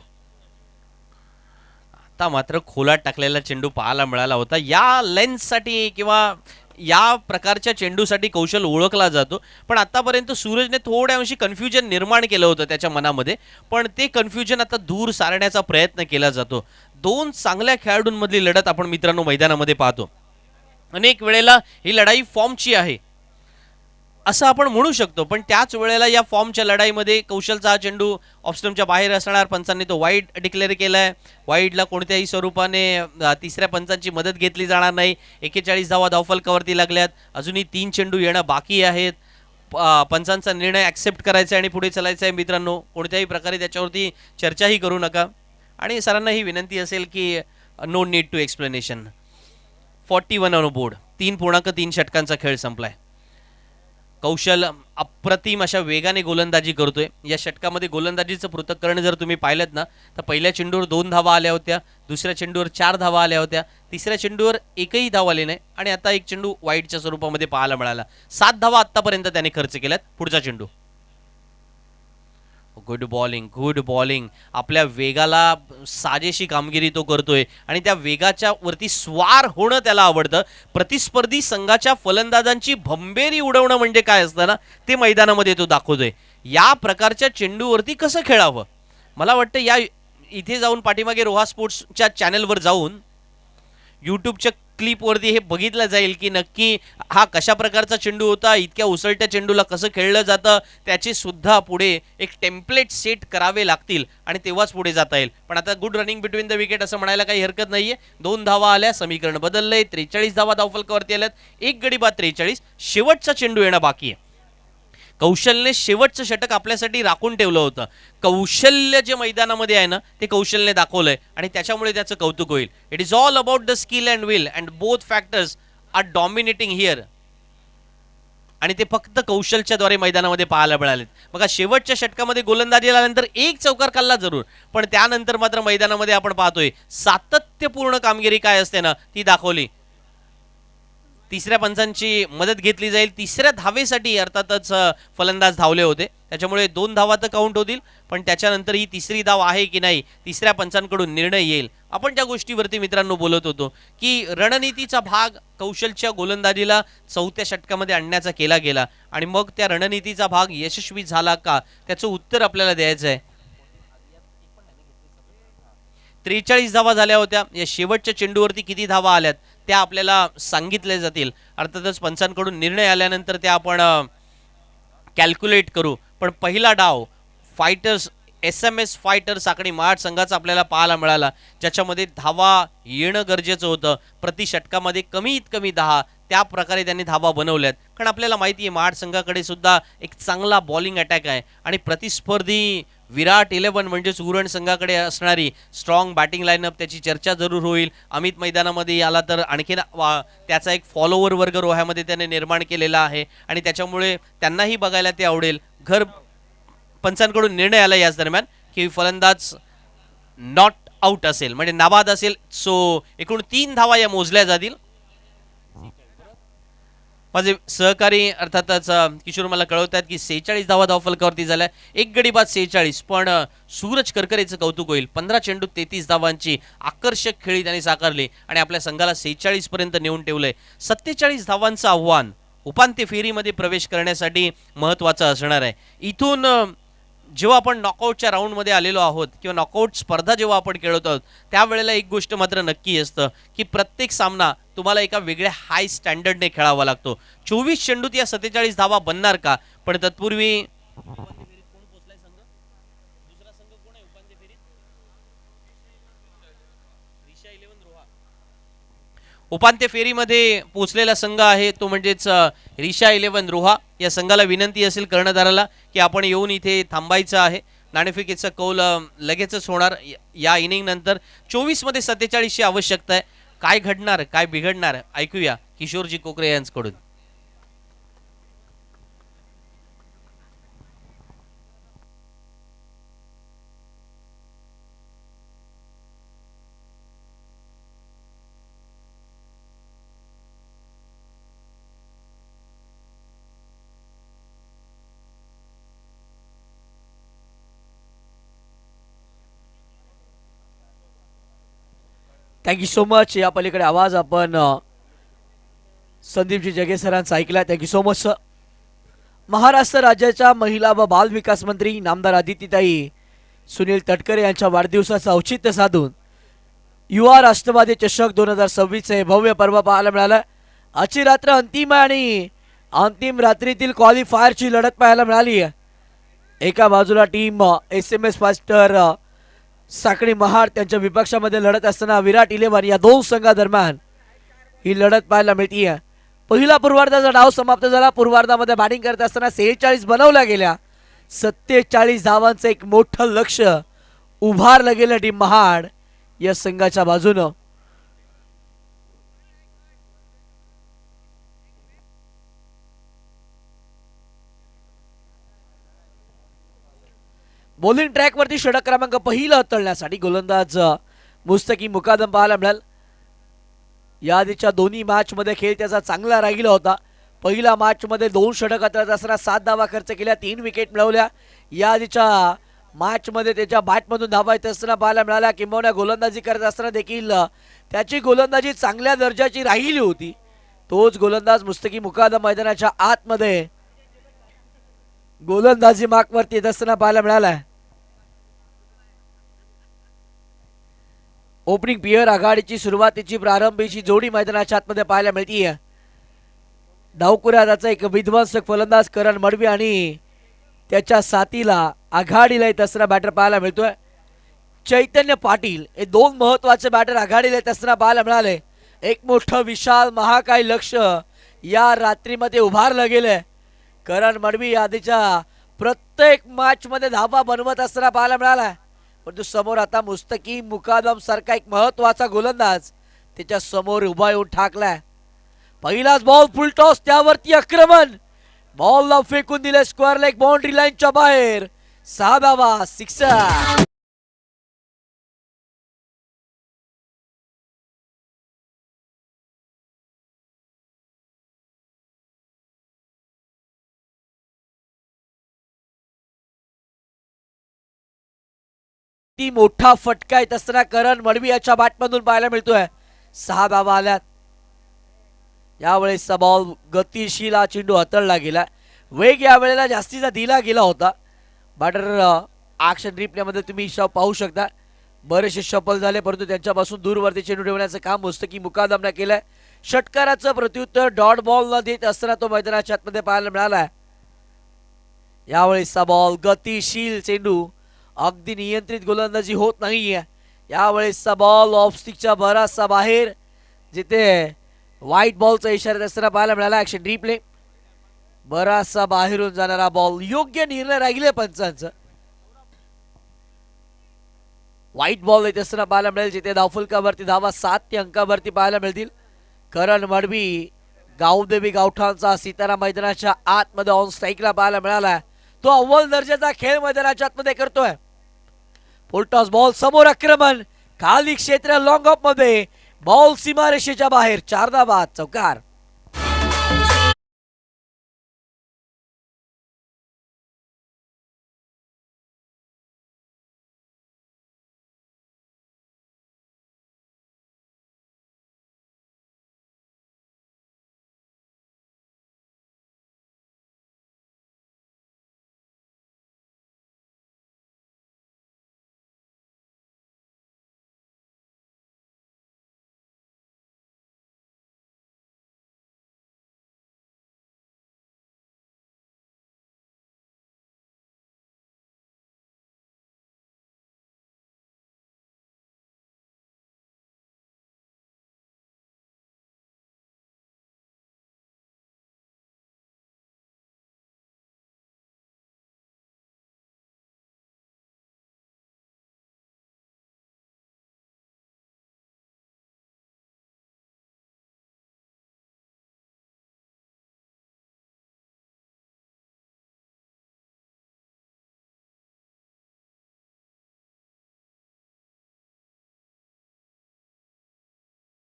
आता मात्र खोलात टाकलेला चेंडू पाहायला मिळाला होता. या लेन्ससाठी किंवा या प्रकारच्या चेंडूसाठी कौशल ओळखला जातो. पण आतापर्यंत सूरजने थोड्या अंशी कन्फ्युजन निर्माण केलं होतं त्याच्या मनामध्ये, पण ते कन्फ्युजन आता दूर सारण्याचा प्रयत्न केला जातो. 2 चांगल्या खेळाडूंमधली लढत आपण मित्रांनो मैदानामध्ये पाहतो. अनेक वेळेला ही लढाई फॉर्मची आहे असं आपण म्हणू शकतो, पण त्याच वेळेला या फॉर्मच्या लढाईमध्ये कौशलचा हा चेंडू ऑफस्टंपच्या बाहेर असणार. पंचांनी तो वाईड डिक्लेअर केलाय. वाईडला कोणत्याही स्वरूपाने तिसऱ्या पंचांची मदत घेतली जाणार नाही. 41 धावा धावफलकावरती लागल्यात. अजूनही 3 चेंडू येणं बाकी आहेत. पंचांचा निर्णय ॲक्सेप्ट करायचा आहे आणि पुढे चालायचं आहे मित्रांनो. कोणत्याही प्रकारे त्याच्यावरती चर्चाही करू नका. आणि सरांना ही विनंती असेल की no need to explanation. 41 on board. 3.3 षटकांचा खेळ संपलाय. कौशल अप्रतिम अशा वेगाने गोलंदाजी करतोय. या षटकामध्ये गोलंदाजीचं पृथक्करण जर तुम्ही पाहिलं ना, तर पहिल्या चेंडूवर 2 धावा आल्या होत्या. दुसऱ्या चेंडूवर 4 धावा आल्या होत्या. तिसऱ्या चेंडूवर एकही धाव आली नाही. आणि आता एक चेंडू वाईडच्या स्वरूपामध्ये पाहायला मिळाला. 7 धावा आतापर्यंत त्याने खर्च केल्यात. पुढचा चेंडू. Good bowling, good bowling. आपल्या वेगाला साजेशी कामगिरी तो करतोय आणि त्या वेगाच्या वरती स्वार होणं त्याला आवडतं. प्रतिस्पर्धी संघाच्या फलंदाजांची भंबेरी उडवणं म्हणजे काय असतं ना, ते मैदानामध्ये तो दाखवतोय. या प्रकारच्या चेंडूवरती कसं खेळावं, मला वाटतं या इथे जाऊन पाठीमागे रोहा स्पोर्ट्सच्या चॅनलवर जाऊन यूट्यूबच्या क्लिपवरती हे बघितलं जाईल की नक्की हा कशा प्रकारचा चेंडू होता. इतक्या उसळत्या चेंडूला कसं खेळलं जातं त्याचे सुद्धा पुढे एक टेम्पलेट सेट करावे लागतील आणि तेव्हाच पुढे जाता येईल. पण आता good running between the wicket असं म्हणायला काही हरकत नाहीये. 2 धावा आल्या. समीकरण बदललंय. 43 धावा धावफलकावरती आल्यात. एक गडी बाद 43. शेवटचा चेंडू येणं बाकी आहे. कौशलने शेवटचं षटक आपल्यासाठी राखून ठेवलं होतं. कौशल्य जे मैदानामध्ये आहे ना, ते कौशलने दाखवलंय आणि त्याच्यामुळे त्याचं कौतुक होईल. It is all about the skill and will and both factors are dominating here. आणि ते फक्त कौशलच्याद्वारे मैदानामध्ये पाहायला मिळालेत. बघा, शेवटच्या षटकामध्ये गोलंदाजी आल्यानंतर एक चौकार खाल्ला जरूर, पण त्यानंतर मात्र मैदानामध्ये आपण पाहतोय सातत्यपूर्ण कामगिरी काय असते ना, ती दाखवली. तिसऱ्या पंचांची मदत घेतली जाईल. तिसऱ्या धावेसाठी अर्थातच फलंदाज धावले होते, त्याच्यामुळे 2 धावा तर काउंट होतील. पण त्याच्यानंतर ही तिसरी धाव आहे की नाही, तिसऱ्या पंचांकडून निर्णय येईल. आपण त्या गोष्टीवरती मित्रांनो बोलत होतो की रणनीतीचा भाग कौशलच्या गोलंदाजीला 4थ्या षटकामध्ये आणण्याचा केला गेला आणि मग त्या रणनीतीचा भाग यशस्वी झाला का, त्याचं उत्तर आपल्याला द्यायचं आहे. 43 धावा झाल्या होत्या. या शेवटच्या चेंडूवरती किती धावा आल्यात त्या आपल्याला सांगितले जातील. अर्थातच पंचांकडून निर्णय आल्यानंतर त्या आपण कॅल्क्युलेट करू. पण पहिला डाव फायटर्स SMS फायटर्स आकडे महाड संघाचा आपल्याला पाहायला मिळाला, ज्याच्यामध्ये धावा येणं गरजेचं होतं. प्रति षटकामध्ये कमीत कमी 10 त्या प्रकारे त्यांनी धावा बनवल्यात. कारण आपल्याला माहिती आहे महाड संघाकडे सुद्धा एक चांगला बॉलिंग अटॅक आहे आणि प्रतिस्पर्धी विराट 11 म्हणजेच उरण संघाकडे असणारी स्ट्रॉंग बॅटिंग लाईनअप, त्याची चर्चा जरूर होईल. अमित मैदानामध्ये आला तर आणखीन त्याचा एक फॉलोवर वर्ग रोह्यामध्ये त्याने निर्माण केलेला आहे आणि त्याच्यामुळे त्यांनाही बघायला ते आवडेल. पंचांकडून निर्णय आला याच दरम्यान की फलंदाज नॉट आउट असेल, म्हणजे नाबाद असेल. सो एकूण 3 धावा या मोजल्या जातील. माझे सहकारी अर्थातच किशोर मला कळवतात की 46 धावा धावफलकावरती झाल्या, एक गडी बाद 46. पण सूरज करकरेचं कौतुक होईल. 15 चेंडूत 33 धावांची आकर्षक खेळी त्यांनी साकारली आणि आपल्या संघाला 46 पर्यंत नेऊन ठेवलंय. 47 धावांचं आव्हान उपांत्य फेरीमध्ये प्रवेश करण्यासाठी महत्त्वाचं असणार आहे. इथून जेव्हा आपण नॉकआउटच्या राऊंडमध्ये आलेलो आहोत किंवा नॉकआउट स्पर्धा जेव्हा आपण खेळत आहोत त्यावेळेला एक गोष्ट मात्र नक्की असतं की प्रत्येक सामना तुम्हाला एका वेगळ्या हाय स्टँडर्डने खेळावा लागतो. 24 चेंडूत या 47 धावा बनणार का? पण तत्पूर्वी उपांत्य फेरीमध्ये पोहोचलेला संघ आहे तो म्हणजेच रिशा 11 रोहा. या संघाला विनंती असेल कर्णधाराला की आपण येऊन इथे थांबायचं आहे. नाणेफेकीचा कौल लगेचच होणार या इनिंग नंतर. 24 मध्ये 47 ची आवश्यकता आहे. काय घडणार, काय बिघडणार, ऐकूया किशोरजी कोकरे यांच्याकडून. Thank you so much. या पलीकडे आवाज आपण संदीपजी जगे सरांचा ऐकला. Thank you so much sir. Maharashtra राज्याच्या महिला व बाल विकास मंत्री नामदार आदितीताई सुनील तटकरे यांच्या वाढदिवसाचं औचित्य साधून युवा राष्ट्रवादी चषक 2026 हे भव्य पर्व पाहायला मिळालं. आजची रात्र अंतिम आहे आणि अंतिम रात्रीतील क्वालिफायरची लढत पाहायला मिळाली आहे. एका बाजूला टीम SMS फास्टर साखळी महाड त्यांच्या विपक्षामध्ये लढत असताना विराट 11 या दोन संघादरम्यान ही लढत पाहायला मिळते. पहिला पूर्वार्धाचा डाव समाप्त झाला. पूर्वार्धामध्ये बॅटिंग करत असताना 46 बनवल्या गेल्या. 47 धावांचं एक मोठं लक्ष उभारलं गेलं टीम महाड या संघाच्या बाजूनं. बॉलिंग ट्रॅकवरती षटक क्रमांक पहिला हाताळण्यासाठी गोलंदाज मुस्तकीम मुकादम पाहायला मिळाल. या आधीच्या दोन्ही मॅचमध्ये खेळ त्याचा चांगला राहिला होता. पहिल्या मॅचमध्ये 2 षटक हाताळत असताना 7 धावा खर्च केल्या, 3 विकेट मिळवल्या. या आधीच्या मॅचमध्ये त्याच्या बॅटमधून धावा येत असताना पाहायला मिळाल्या. किंबहुना गोलंदाजी करत असताना देखील त्याची गोलंदाजी चांगल्या दर्जाची राहिली होती. तोच गोलंदाज मुस्तकीम मुकादम मैदानाच्या आतमध्ये गोलंदाजी मार्कवरती येत असताना पाहायला मिळाला. ओपनिंग पेयर आघाडीची सुरुवातीची प्रारंभीची जोडी मैदानाच्या आतमध्ये पाहायला मिळतीये. डावकुऱ्याचा एक विध्वंसक फलंदाज करण मडवी आणि त्याच्या साथीला आघाडीला येत असताना बॅटर पाहायला मिळतोय. चैतन्य पाटील हे 2 महत्वाचे बॅटर आघाडीला येत असताना पाहायला मिळाले. एक मोठं विशाल महाकाय लक्ष या रात्रीमध्ये उभारलं गेलंय. करण मडवी आधीच्या प्रत्येक मॅच मध्ये धावा बनवत असताना पाहायला मिळाला. परंतु समोर आता मुस्तकीम मुकादम सारखा एक महत्वाचा गोलंदाज त्याच्या समोर उभा येऊन ठाकलाय. पहिलाच बॉल फुल टॉस, त्यावरती आक्रमण. बॉलला फेकून दिले स्क्वेअर लेग बाउंड्री लाईनच्या बाहेर. 6 धावा, सिक्सर. मोठा फटका येत असताना करण मडवी याच्या बॅटमधून पाहायला मिळतोय. 6 धावा आल्यात. यावेळेस बॉल गतिशील हा चेंडू हाताळला गेला. वेग यावेळेला जास्तीचा दिला गेला होता. बॅटर ऍक्शन रिप्लेमध्ये तुम्ही पाहू शकता बरेचसे शफल झाले, परंतु त्यांच्यापासून दूरवरती चेंडू ठेवण्याचं काम मुस्तकीम मुकादमने केलंय. षटकाराचं प्रत्युत्तर डॉट बॉल न देत असताना तो मैदानाच्या आतमध्ये पाहायला मिळालाय. यावेळेसचा बॉल गतिशील चेंडू, अगदी नियंत्रित गोलंदाजी होत नाहीये. यावेळेसचा बॉल ऑफ स्टिकच्या बराचसा बाहेर, जिथे व्हाईट बॉलचा इशारा असताना पाहायला मिळाला. ऍक्शन रिप्ले, बराचसा बाहेरून जाणारा बॉल. योग्य निर्णय राहिले पंचांचं. व्हाईट बॉल येत असताना पाहायला मिळेल, जिथे धावफलकावरती धावा 7 अंकावरती पाहायला मिळतील. करण मडवी गावदेवी गावठांचा सितारा मैदानाच्या आतमध्ये ऑन स्ट्राईकला पाहायला मिळाला. तो अव्वल दर्जाचा खेळ मैदानाच्या आतमध्ये करतोय. फुलटॉस बॉल, समोर आक्रमण, खाली क्षेत्र, लॉंग ऑफ मध्ये बॉल सीमारेषेच्या बाहेर. 4 धावा, चौकार.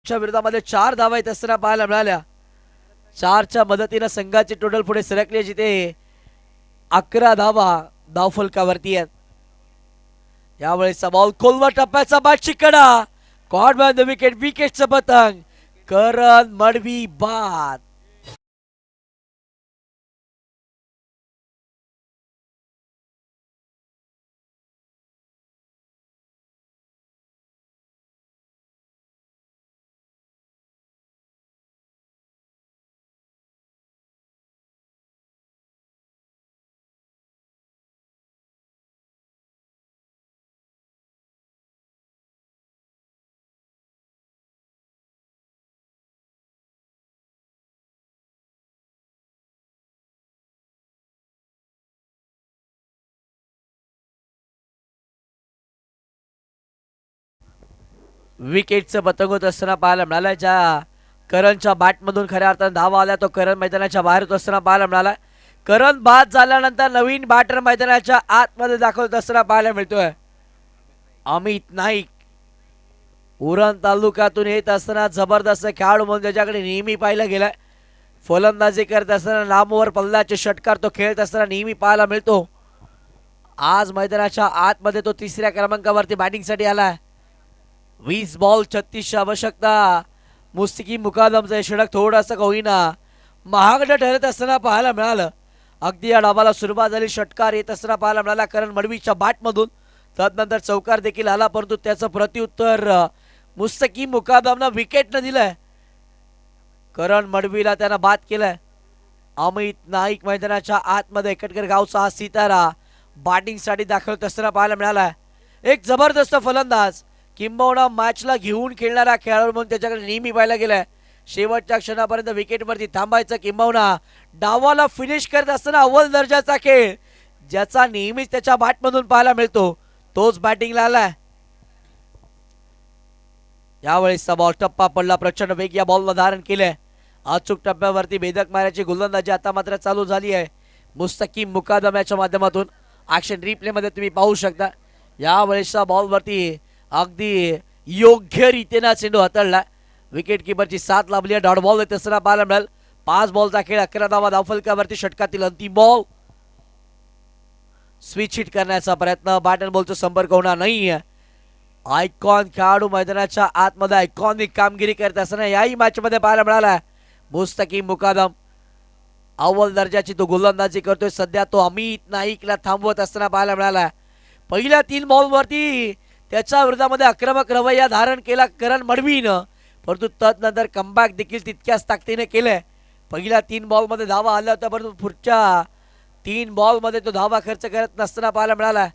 च्या विरोधामध्ये 4 धावा येत असताना पाहायला मिळाल्या. 4च्या मदतीनं संघाची टोटल पुढे सरकली, जिथे 11 धावा धावफलकावरती आहेत. यावेळेचा बॉल खोलवर टप्प्याचा बाद शिकडा, कॉट बाय द विकेट. विकेटचं पतंग, करण मडवी बाद. विकेटचं पतंग होत असताना पाहायला मिळालं. ज्या करणच्या बॅटमधून खऱ्या अर्थानं धावा आल्या, तो करण मैदानाच्या बाहेर होत असताना पाहायला मिळाला. करण बाद झाल्यानंतर नवीन बॅटर मैदानाच्या आतमध्ये दाखवत असताना पाहायला मिळतोय. अमित नाईक उरण तालुक्यातून येत असताना जबरदस्त खेळाडू म्हणून त्याच्याकडे नेहमी पाहिलं गेलाय. फलंदाजी करत असताना लांबवर पल्ल्याचे षटकार तो खेळत असताना नेहमी पाहायला मिळतो. आज मैदानाच्या आतमध्ये तो 3ऱ्या क्रमांकावरती बॅटिंगसाठी आलाय. 20 बॉल 36ची आवश्यकता. मुस्तकी मुकादमचं षटक थोडंसं का होईना महागडं ठरत असताना पाहायला मिळालं. अगदी या डावाला सुरुवात झाली, षटकार येत असताना पाहायला मिळाला करण मडवीच्या बॅटमधून. त्यानंतर चौकार देखील आला, परंतु त्याचं प्रत्युत्तर मुस्तकी मुकादमनं विकेटनं दिलंय. करण मडवीला त्यानं बाद केलंय. अमित नाईक मैदानाच्या आतमध्ये कटकर गावचा हा सितारा बॅटिंगसाठी दाखल असताना पाहायला मिळाला. एक जबरदस्त फलंदाज, किंबहुना मॅचला घेऊन खेळणारा खेळाडू म्हणून त्याच्याकडे नेहमी पाहायला गेलाय. शेवटच्या क्षणापर्यंत विकेटवरती थांबायचं, किंबहुना डावाला फिनिश करत असताना अव्वल दर्जाचा खेळ ज्याचा नेहमीच त्याच्या बॅटमधून पाहायला मिळतो, तोच बॅटिंगला आलाय. यावेळेसचा बॉल टप्पा पडला, प्रचंड वेग या बॉलला धारण केलंय. अचूक टप्प्यावरती भेदक मारायची गोलंदाजी आता मात्र चालू झाली आहे मुस्तकीम मुकादम याच्या माध्यमातून. ॲक्शन रिप्ले मध्ये तुम्ही पाहू शकता. यावेळेसच्या बॉलवरती अगदी योग्य रीतीने चेंडू हाताळला. विकेट किपरची साथ लाभली आहे. डॉट बॉल तिसरा पाहायला मिळेल. 5 बॉलचा खेळ, 11 धावा धावफलकावरती. षटकातील अंतिम बॉल, स्विच हिट करण्याचा प्रयत्न, बॅट अँड बॉलचा संपर्क होणार नाही. आयकॉन खेळाडू मैदानाच्या आतमध्ये आयकॉनिक कामगिरी करत असताना याही मॅच मध्ये पाहायला मिळाला. मुस्तकीम मुकादम अव्वल दर्जाची तो गोलंदाजी करतोय. सध्या तो अमित नाईकला थांबवत असताना पाहायला मिळाला. पहिल्या 3 बॉलवरती त्याच्या विरोधामध्ये आक्रमक रवैया धारण केला करण मडवीनं, परंतु तदनंतर कमबॅक देखील तितक्याच ताकदीने केलंय. पहिल्या 3 बॉलमध्ये धावा आल्या होत्या, परंतु पुढच्या 3 बॉलमध्ये तो धावा खर्च करत नसताना पाहायला मिळाला.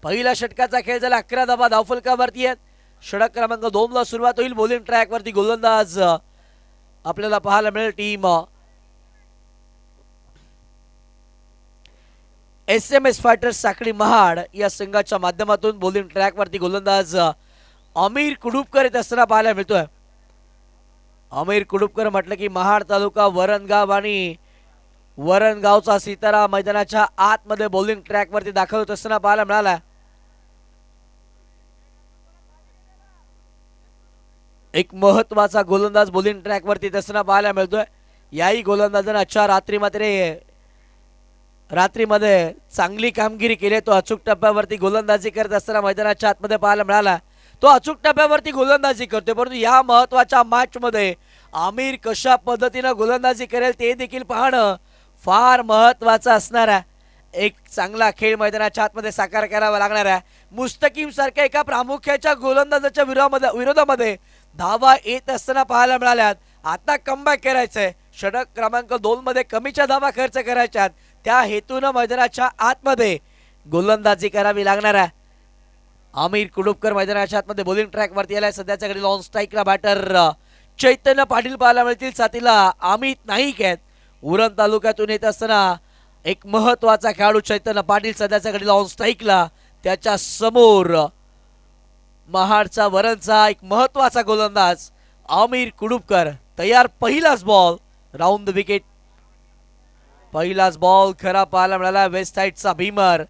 पहिल्या षटकाचा खेळ झाला. 11 धावा धावफलकावरती आहेत. षटक क्रमांक 2 ला सुरुवात होईल. बॉलिंग ट्रॅकवरती गोलंदाज आपल्याला पाहायला मिळेल. टीम SMS फायटर्स साखळी महाड या संघाच्या माध्यमातून बॉलिंग ट्रॅकवरती गोलंदाज अमीर कुडुपकर येत असताना पाहायला मिळतोय. अमीर कुडुपकर म्हटलं की महाड तालुका वरणगाव आणि वरणगावचा सितारा मैदानाच्या आतमध्ये बॉलिंग ट्रॅकवरती दाखल होत असताना पाहायला मिळाला. एक महत्वाचा गोलंदाज बॉलिंग ट्रॅकवरती असताना पाहायला मिळतोय. याही गोलंदाजाने आजच्या रात्रीमध्ये चांगली कामगिरी केली. तो अचूक टप्प्यावरती गोलंदाजी करत असताना मैदानाच्या आतमध्ये पाहायला मिळाला. तो अचूक टप्प्यावरती गोलंदाजी करतोय, परंतु या महत्वाच्या मॅच मध्ये आमिर कशा पद्धतीने गोलंदाजी करेल ते देखील पाहणं फार महत्वाचं असणार आहे. एक चांगला खेळ मैदानाच्या आतमध्ये साकार करावा लागणार आहे. मुस्तकीम सारख्या एका प्रामुख्याच्या गोलंदाजाच्या विरोधामध्ये धावा येत असताना पाहायला मिळाल्यात. आता कमबॅक करायचंय. षटक क्रमांक 2 मध्ये कमीच्या धावा खर्च करायच्यात. त्या हेतूनं मैदानाच्या आतमध्ये गोलंदाजी करावी लागणार आहे. आमिर कुडुपकर मैदानाच्या आतमध्ये बॉलिंग ट्रॅक वरती आलाय. सध्याच्या घडी लॉन स्ट्राईकला बॅटर चैतन्य पाटील पाहायला मिळतील. साथीला अमित नाईक आहेत. उरण तालुक्यातून येत असताना एक महत्वाचा खेळाडू चैतन्य पाटील सध्याच्या घडी लॉन स्ट्राईकला. त्याच्या समोर महाडचा वरणचा एक महत्वाचा गोलंदाज आमिर कुडुपकर तयार. पहिलाच बॉल राऊंड द विकेट. पहिलाच बॉल खरा पाहायला मिळाला. वेस्ट साइडचा भीमर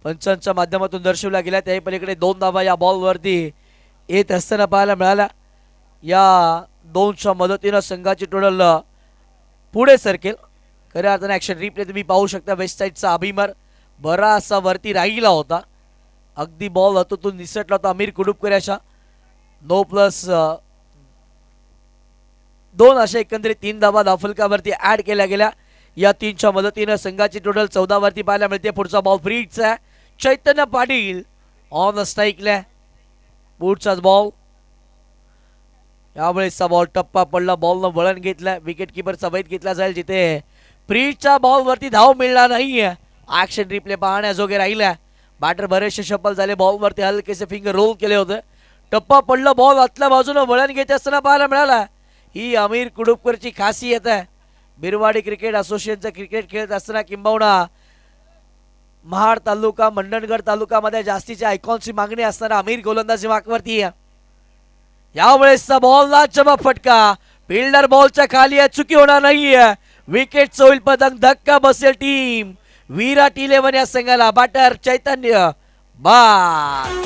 पंचांच्या माध्यमातून दर्शवला गेला. त्या पलीकडे 2 धावा या बॉलवरती येत असताना पाहायला मिळाला. या 2च्या मदतीनं संघाची टोटल पुढे सरकेल. खऱ्या अर्थाने ॲक्शन रिप्ले तुम्ही पाहू शकता. वेस्ट साईडचा अभिमर बराचसा वरती राहिला होता. अगदी बॉल हातातून निसटला होता अमीर कुडुपकर याच्या. 9+2 अशा एकंदरीत 3 धावा धावफलकावरती ऍड केल्या गेल्या. या 3च्या मदतीनं संघाची टोटल 14 वरती पाहायला मिळते. पुढचा बॉल फ्रीडचा चैतन्य पाटील ऑन स्ट्राईकला. पुढचाच बॉल. यावेळेसचा बॉल टप्पा पडला. बॉलनं वळण घेतलं. विकेट किपरचा वैध घेतला जाईल. जिथे फ्रीडच्या बॉलवरती धाव मिळणार नाहीये. ऍक्शन रिप्ले पाहण्याजोगे राहिल्या. बॅटर बरेचसे शफल झाले. बॉलवरती हलकेसे फिंगर रोल केले होते. टप्पा पडला. बॉल आतल्या बाजूनं वळण घेत असताना पाहायला मिळाला. ही अमीर कुडुपकरची खासियत आहे. बिरवाडी क्रिकेट असोसिएशनचं क्रिकेट खेळत असताना किंबहुना महाड तालुका मंडणगड तालुक्यामध्ये जास्तीच्या आयकॉनची मागणी असताना अमीर गोलंदाजी मार्कवरती आहे. यावेळेसचा बॉल लाजवाब फटका. फिल्डर बॉलच्या खाली आहे. चुकी होणार नाहीये. विकेट होईल पतंग. धक्का बसेल टीम विराट 11 या संघाला. बॅटर चैतन्य बाद.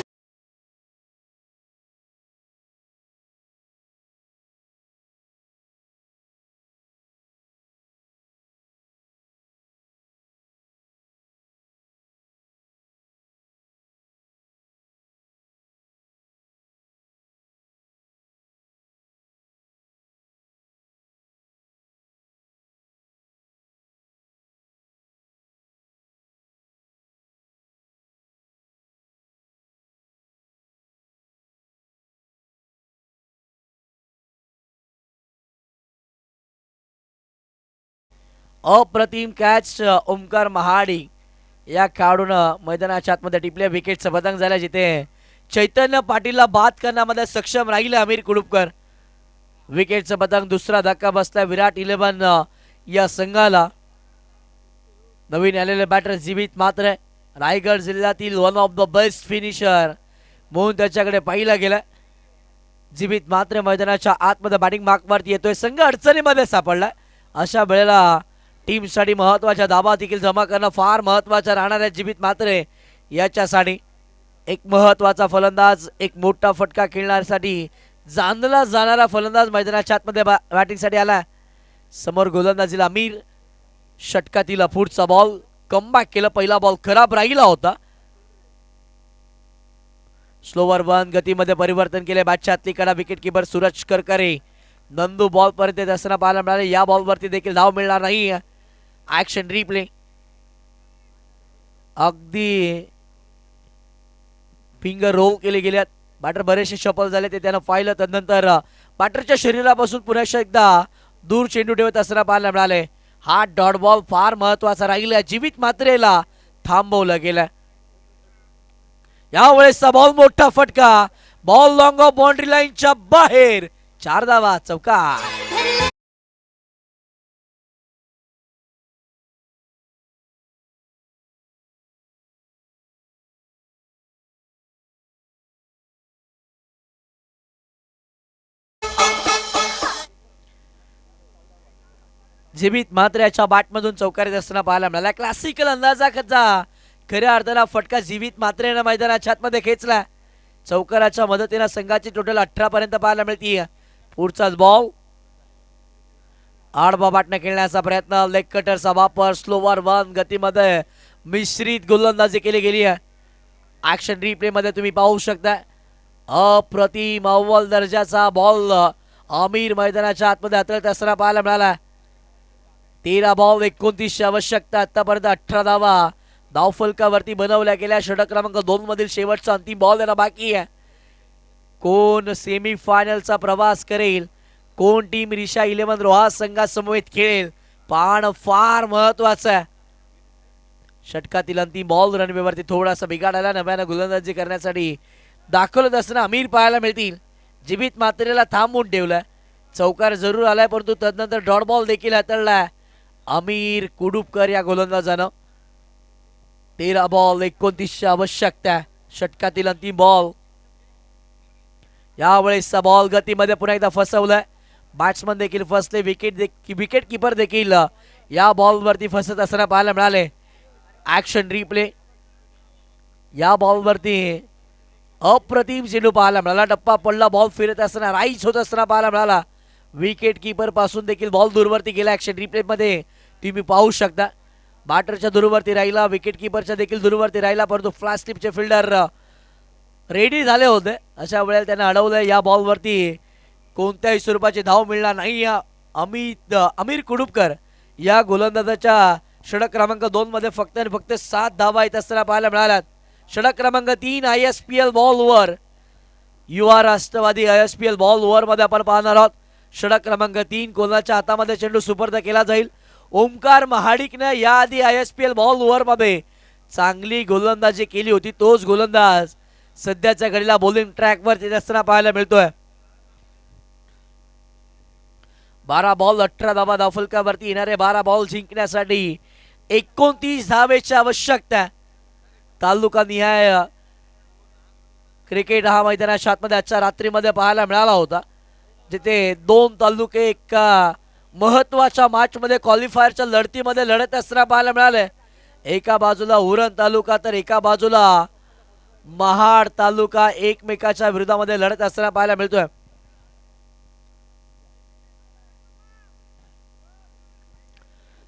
अप्रतिम कॅच ओमकार महाडी या खेळाडूनं मैदानाच्या आतमध्ये टिपल्या. विकेटचं पतंग झालं. जिथे चैतन्य पाटीलला बाद करण्यामध्ये सक्षम राहिले अमीर कुडुपकर. विकेटचं पतंग. दुसरा धक्का बसला विराट 11 या संघाला. नवीन आलेले बॅटर जीवित मात्र रायगड जिल्ह्यातील one of the best finisher म्हणून त्याच्याकडे पाहिला गेला. जीवित मात्र मैदानाच्या आतमध्ये बॅटिंग मार्कवरती येतोय. संघ अडचणीमध्ये सापडला. अशा वेळेला टीमसाठी महत्त्वाच्या धाबा देखील जमा करणं फार महत्त्वाचं राहणार आहे. जीवित मात्रे याच्यासाठी एक महत्त्वाचा फलंदाज. एक मोठा फटका खेळण्यासाठी जाणला जाणारा फलंदाज मैदानाच्या आतमध्ये बॅटिंगसाठी आला. समोर गोलंदाजीला अमीर. षटकातील पुढचा बॉल. कमबॅक केलं. पहिला बॉल खराब राहिला होता. स्लोवर वन गतीमध्ये परिवर्तन केले. बॅटच्या आतली कडा. Wicket keeper Suraj Karkare. Nandu ball पर्यंत येत असताना पाहायला मिळाले. या बॉलवरती देखील धाव मिळणार नाही. Action replay. अगदी फिंगर रोल केले गेल्यात. बॅटर बरेचसे शफल झाले. ते त्यानं पाहिलं. त्यानंतर बॅटरच्या शरीरापासून पुन्हा एकदा दूर चेंडू ठेवत असताना पाहायला मिळाले. हा डॉट बॉल फार महत्वाचा राहिला. जीवित मात्रेला थांबवलं गेलं. यावेळेसचा बॉल. मोठा फटका. बॉल लॉंग ऑफ बाउंड्री लाईनच्या बाहेर. 4 धावा. चौकार. जीवित मात्र याच्या बॅटमधून चौकारीत असताना पाहायला मिळाला. क्लासिकल अंदाजाचा खऱ्या अर्थाला फटका जीवित मात्रेनं मैदानाच्या आतमध्ये खेचला. चौकाराच्या मदतीनं संघाची टोटल 18 पर्यंत पाहायला मिळते. पुढचाच बॉल. आडवा बॅटनं खेळण्याचा प्रयत्न. लेग कटरचा वापर. स्लोवर वन गतीमध्ये मिश्रित गोलंदाजी केली गेली आहे. ऍक्शन रिप्ले मध्ये तुम्ही पाहू शकता. अप्रतिम अव्वल दर्जाचा बॉल अमीर मैदानाच्या आतमध्ये हाताळत असताना पाहायला मिळाला. 13 बॉल 29 आवश्यकता. आतापर्यंत 18 धावा धावफलकावरती बनवल्या गेल्या. षटक क्रमांक 2 मधील शेवटचा अंतिम बॉल येणं बाकी आहे. कोण सेमी फायनलचा प्रवास करेल. कोण टीम रिशा 11 रोहा संघासमवेत खेळेल. पाहणं फार महत्वाचं आहे. षटकातील अंतिम बॉल रनवेवरती थोडासा बिघाडायला. नव्यानं गोलंदाजी करण्यासाठी दाखवत असताना अमीर पाहायला मिळतील. जीवित मात्रेला थांबवून ठेवलं. चौकार जरूर आलाय परंतु तदनंतर डॉट बॉल देखील हाताळलाय अमीर कुडुपकर या गोलंदाजानं. 13 बॉल 29 आवश्यकता. षटकातील अंतिम बॉल. यावेळेसचा बॉल गतीमध्ये पुन्हा एकदा फसवलाय. बॅट्समन देखील फसले. विकेट किपर देखील या बॉलवरती फसत असताना पाहायला मिळाले. Action replay. या बॉलवरती अप्रतिम चेंडू पाहायला मिळाला. टप्पा पडला, बॉल फिरत असताना राईस होत असताना पाहायला मिळाला. विकेट किपर पासून देखील बॉल दूरवरती गेला. ऍक्शन रिप्ले मध्ये तुम्ही पाहू शकता. बॅटरच्या दूरवरती राहिला, विकेट किपरच्या देखील दूरवरती राहिला, परंतु फ्लॅश स्लिपचे फिल्डर रेडी झाले होते. अशा वेळेला त्यांना अडवलंय. या बॉलवरती कोणत्याही स्वरूपाची धाव मिळणार नाही. अमीर कुडुपकर या गोलंदाजाच्या षटक क्रमांक 2 मध्ये फक्त आणि फक्त 7 धावा येत असताना पाहायला मिळाल्यात. षटक क्रमांक 3 ISPL बॉल ओव्हर. युवा राष्ट्रवादी ISPL बॉल ओव्हर मध्ये आपण पाहणार आहोत. षटक क्रमांक 3 कोणाच्या हातामध्ये चेंडू सुपर्द केला जाईल. ओमकार महाडिकने याआधी ISPL बॉल ओव्हर मध्ये चांगली गोलंदाजी केली होती. तोच गोलंदाज सध्याच्या घडीला बॉलिंग ट्रॅक वर येत असताना पाहायला मिळतोय. 12 बॉल 18 धावा धावफलकावरती येणारे 12 बॉल जिंकण्यासाठी 29 धावेची आवश्यकता. तालुका निहाय क्रिकेट हा मैदानाच्या आतमध्ये आजच्या रात्रीमध्ये पाहायला मिळाला होता, जिथे 2 तालुके एका महत्वाच्या मॅच मध्ये क्वालिफायरच्या लढतीमध्ये लढत असताना पाहायला मिळाले. एका बाजूला उरण तालुका तर एका बाजूला महाड तालुका एकमेकाच्या विरोधामध्ये लढत असताना पाहायला मिळतोय.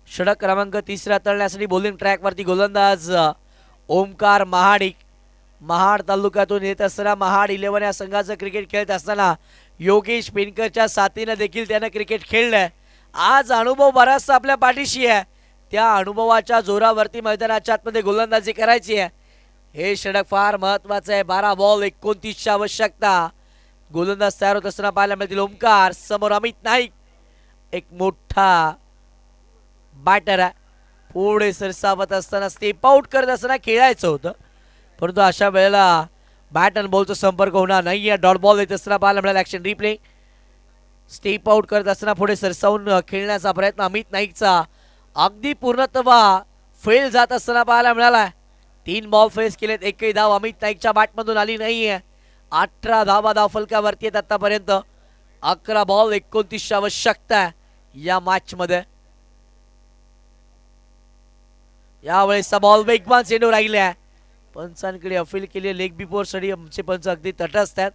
षटक क्रमांक 3 तळण्यासाठी बॉलिंग ट्रॅक वरती गोलंदाज ओमकार महाडिक. महाड तालुक्यातून येत असताना महाड 11 या संघाचं क्रिकेट खेळत असताना योगेश पेनकरच्या साथीने देखील त्याने क्रिकेट खेळलंय. आज अनुभव बराचसा आपल्या पाठीशी आहे. त्या अनुभवाच्या जोरावरती मैदानाच्या आतमध्ये गोलंदाजी करायची आहे. हे षटक फार महत्वाचं आहे. 12 बॉल 29ची आवश्यकता. गोलंदाज तयार होत असताना पाहायला मिळतील. ओमकार समोर अमित नाईक एक मोठा बॅटर आहे. पुढे सरसावत असताना स्टेप आउट करत असताना खेळायचं होतं, परंतु अशा वेळेला बॅट आणि बॉलचा संपर्क होणार नाही. डॉट बॉल येत असताना पाहायला मिळाला. Action replay. स्टेप आउट करत असताना पुढे सरसावून खेळण्याचा प्रयत्न अमित नाईकचा अगदी पूर्णत्व फेल जात असताना पाहायला मिळाला. 3 बॉल फेस केलेत, एकही धाव अमित नाईकच्या बॅटमधून आली नाहीये. 18 धावा धावफलकावरती आहेत आतापर्यंत. 11 बॉल 29ची आवश्यकता या मॅच मध्ये. यावेळेसचा बॉल वेगवान चेंडू राहिल्या. पंचांकडे अपील केली लेग बिफोर साठी. आमचे पंच अगदी तटस्थ आहेत.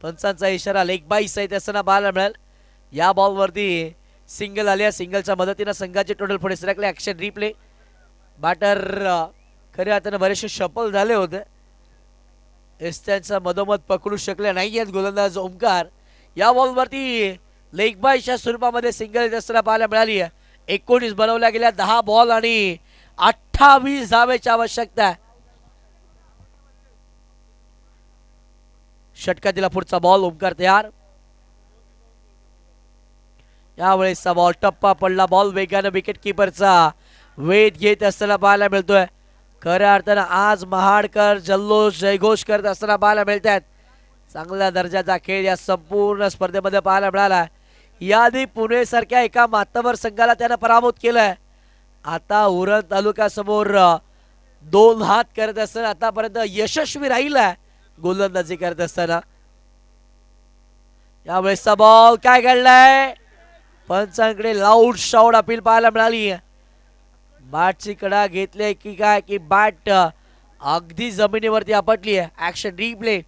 पंचांचा इशारा लेग बाईस आहे असताना पाहायला मिळेल. या बॉलवरती सिंगल आल्या. सिंगलच्या मदतीने संघाचे टोटल पुढे सरकले. Action replay. बॅटर खऱ्या अर्थाने बरेचसे शफल झाले होते. एस्ट्यांचा मधोमध पकडू शकले नाही आहेत गोलंदाज ओमकार. या बॉलवरती लेग बाईच्या स्वरूपामध्ये सिंगल येत असताना पाहायला मिळाली आहे. 19 बनवल्या गेल्या. 10 बॉल आणि 28 धावेची आवश्यकता आहे. षटकातील पुढचा बॉल. ओमकार तयार. यावेळेसचा बॉल टप्पा पडला. बॉल वेगाने विकेट किपरचा वेध घेत असताना पाहायला मिळतोय. खऱ्या अर्थानं आज महाडकर जल्लोष जयघोष करत असताना पाहायला मिळत आहेत. चांगल्या दर्जाचा खेळ या संपूर्ण स्पर्धेमध्ये पाहायला मिळाला. याआधी पुणे सारख्या एका मातबर संघाला त्यानं पराभूत केलंय. आता उरण तालुक्यासमोर 2 हात करत असताना आतापर्यंत यशस्वी राहिलाय गोलंदाजी करत असताना. यावेळेसचा बॉल काय घडलाय. पंचांकडे लाऊड शाऊट अपील पाहायला मिळाली. बॅटची कडा घेतले की काय की बॅट अगदी जमिनीवरती आपटली आहे. Action replay.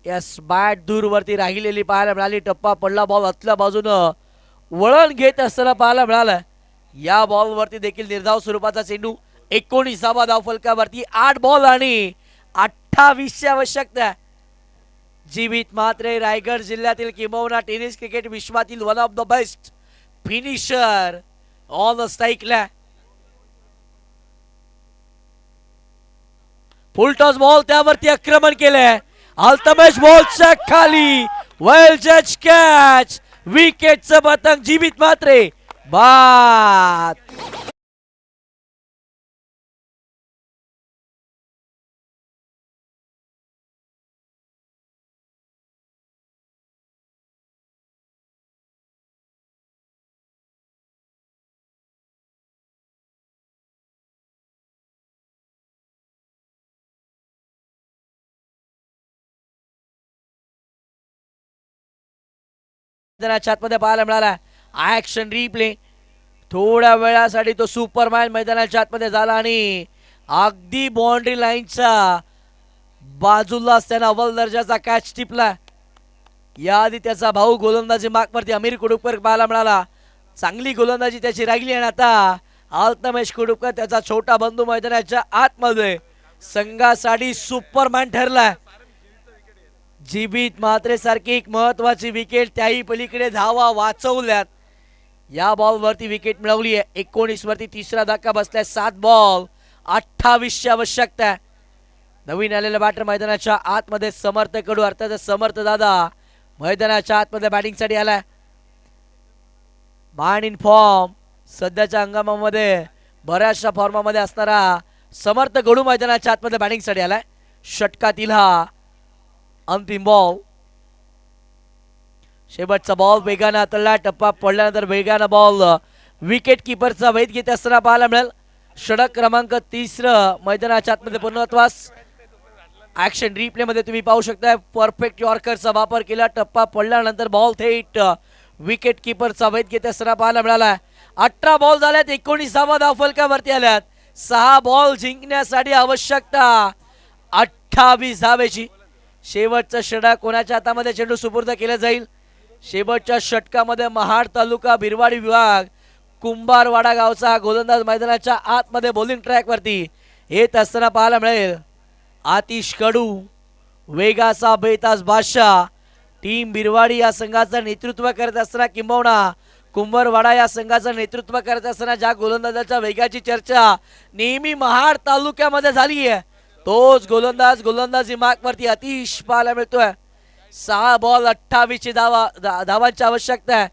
यस, बॅट दूरवरती राहिलेली पाहायला मिळाली. टप्पा पडला. बॉल आतल्या बाजूनं वळण घेत असताना पाहायला मिळालं. या बॉलवरती देखील निर्धाव स्वरूपाचा चेंडू. 19 धावफलकावरती 8 बॉल आणि 28ची आवश्यकता. जीवित मात्रे रायगड जिल्ह्यातील किंबहुना टेनिस क्रिकेट विश्वातील one of the best finisher on the स्ट्राईकला. फुल टॉस बॉल त्यावरती आक्रमण केलंय. अल्तमेश बॉलच्या खाली वेल जज कॅच. विकेटचं पतंग जीवित मात्रे बाद. मध्ये पाहायला मिळाला. Action replay. थोड्या वेळासाठी तो सुपरमॅन मैदानाच्या आतमध्ये झाला आणि अगदी बाउंड्री लाईनचा बाजूला असताना अव्वल दर्जाचा कॅच टिपला. याआधी त्याचा भाऊ गोलंदाजी मार्कवरती अमीर कुडुपकर पाहायला मिळाला. चांगली गोलंदाजी त्याची राहिली आणि आता अल्तमेश कुडुपकर त्याचा छोटा बंधू मैदानाच्या आतमध्ये संघासाठी सुपरमॅन ठरलाय. जीवित मात्रे सारखी एक महत्वाची विकेट, त्याही पलीकडे धावा वाचवल्यात. या बॉलवरती विकेट मिळवली आहे. 19 वरती तिसरा धक्का बसलाय. 7 बॉल 28 ची आवश्यकता आहे. नवीन आलेला बॅटर मैदानाच्या आतमध्ये समर्थ कडू, अर्थात समर्थ दादा मैदानाच्या आतमध्ये बॅटिंगसाठी आलाय. मान इन फॉर्म सध्याच्या हंगामामध्ये बऱ्याचशा फॉर्मामध्ये असणारा समर्थ कडू मैदानाच्या आतमध्ये बॅटिंगसाठी आलाय. षटकातील हा अंतिम बॉल. शेवटचा बॉल वेगानं हाताळला. टप्पा पडल्यानंतर वेगानं बॉल विकेट किपरचा वेध घेत असताना पाहायला मिळेल. षटक क्रमांक 3 मैदानाच्या आतमध्ये पूर्णत्वास. ऍक्शन रिप्ले मध्ये तुम्ही पाहू शकता परफेक्ट यॉर्करचा वापर केला. टप्पा पडल्यानंतर बॉल थेट विकेट किपरचा वेध घेत असताना पाहायला मिळाला. 18 बॉल झाल्यात. 19 धावा धावफलकावरती आल्यात. 6 बॉल जिंकण्यासाठी आवश्यकता 28 धावेची. शेवटचं षटक कोणाच्या हातामध्ये चेंडू सुपूर्द केला जाईल. शेवटच्या षटकामध्ये महाड तालुका बिरवाडी विभाग कुंभारवाडा गावचा गोलंदाज मैदानाच्या आतमध्ये बॉलिंग ट्रॅक वरती येत असताना पाहायला मिळेल. आतिश कडू, वेगाचा बेताज बादशाह, टीम बिरवाडी या संघाचं नेतृत्व करत असताना किंबहुना कुंभारवाडा या संघाचं नेतृत्व करत असताना ज्या गोलंदाजाच्या वेगाची चर्चा नेहमी महाड तालुक्यामध्ये झाली आहे, तोच गोलंदाज गोलंदाजी मार्कवरती आतिश पाहायला मिळतोय. 6 बॉल 28 ची धावांची आवश्यकता आहे.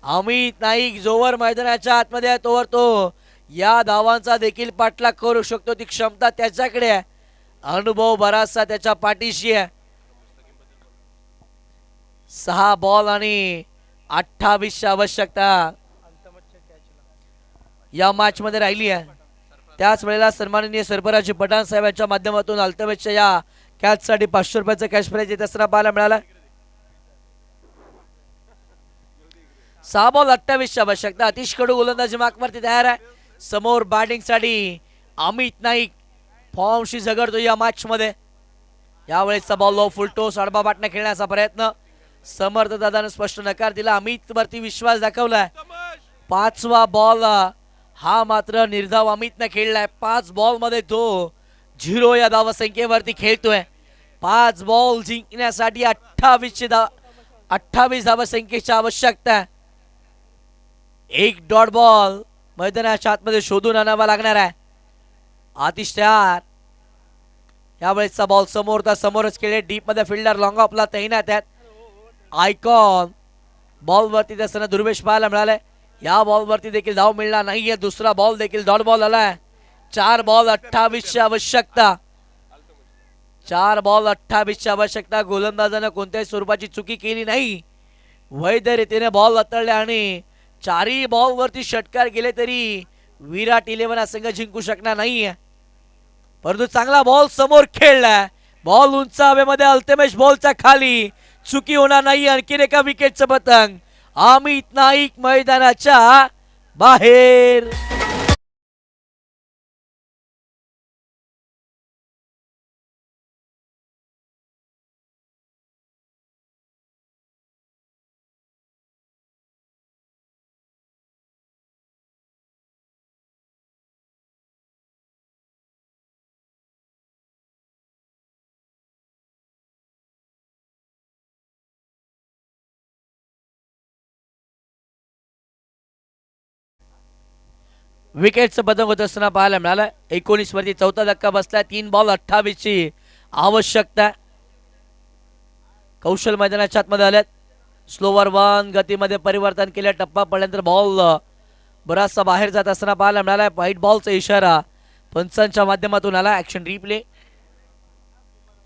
अमित नाईक जोवर मैदानाच्या आतमध्ये आहे तोवर तो या धावांचा देखील पाठलाग करू शकतो. ती क्षमता त्याच्याकडे आहे. अनुभव बराचसा त्याच्या पाठीशी आहे. 6 बॉल आणि 28 ची आवश्यकता या मॅच मध्ये राहिली आहे. त्याच वेळेला सन्माननीय सरफराजी पठाण साहेबांच्या माध्यमातून अल्तमेशच्या या कॅचसाठी 500 रुपयाचा कॅश प्राइज येत असताना पाहायला मिळाला. 6 बॉल 28 ची आवश्यकता. आतिश कडू गोलंदाजी मार्कवरती तयार आहे. समोर बॅटिंगसाठी अमित नाईक फॉर्मशी झगडतो या मॅच मध्ये. यावेळेसचा बॉल लो फुल टोस आडबा बाटणा खेळण्याचा प्रयत्न. समर्थ दादाने स्पष्ट नकार दिला. अमित वरती विश्वास दाखवलाय. 5वा बॉल हा मात्र निर्धाव अमितने खेळलाय. 5 बॉल मध्ये तो 0 या धावा संख्येवरती खेळतोय. 5 बॉल जिंकण्यासाठी 28 धावा संख्येची आवश्यकता. एक डॉट बॉल मैदानाच्या आतमध्ये शोधून आणावा लागणार आहे. आतिश तयार. यावेळेसचा बॉल समोरच खेळले. डीप मध्ये फिल्डर लॉंग ऑफला तैनात आहेत. आयकॉन बॉल वरती असताना दुर्वेश पाहायला मिळालाय. या बॉल वरती देखील धाव मिळणार नाहीये. दुसरा बॉल देखील डॉट बॉल आलाय. 4 बॉल 28 ची आवश्यकता. 4 बॉल 28 ची आवश्यकता. गोलंदाजानं कोणत्याही स्वरूपाची चुकी केली नाही. वैध रीतीने बॉल हाताळले आणि 4ही बॉल वरती षटकार गेले तरी विराट 11 हा संघ जिंकू शकणार नाहीये. परंतु चांगला बॉल समोर खेळलाय. बॉल उंच हवेमध्ये. अल्तमेश बॉलच्या खाली. चुकी होणार नाही. आणखीन एका विकेटचं पतंग. अमित नाईक मैदानाच्या बाहेर. विकेटचं पतंग होत असताना पाहायला मिळालं. 19 वरती 4था धक्का बसलाय. 3 बॉल 28 ची आवश्यकता. कौशल मैदानाच्या आतमध्ये आल्यात. स्लोवर 1 गतीमध्ये परिवर्तन केलं. टप्पा पडल्यानंतर बॉल बराचसा बाहेर जात असताना पाहायला मिळाला. व्हाईट बॉलचा इशारा पंचांच्या माध्यमातून आला. Action replay.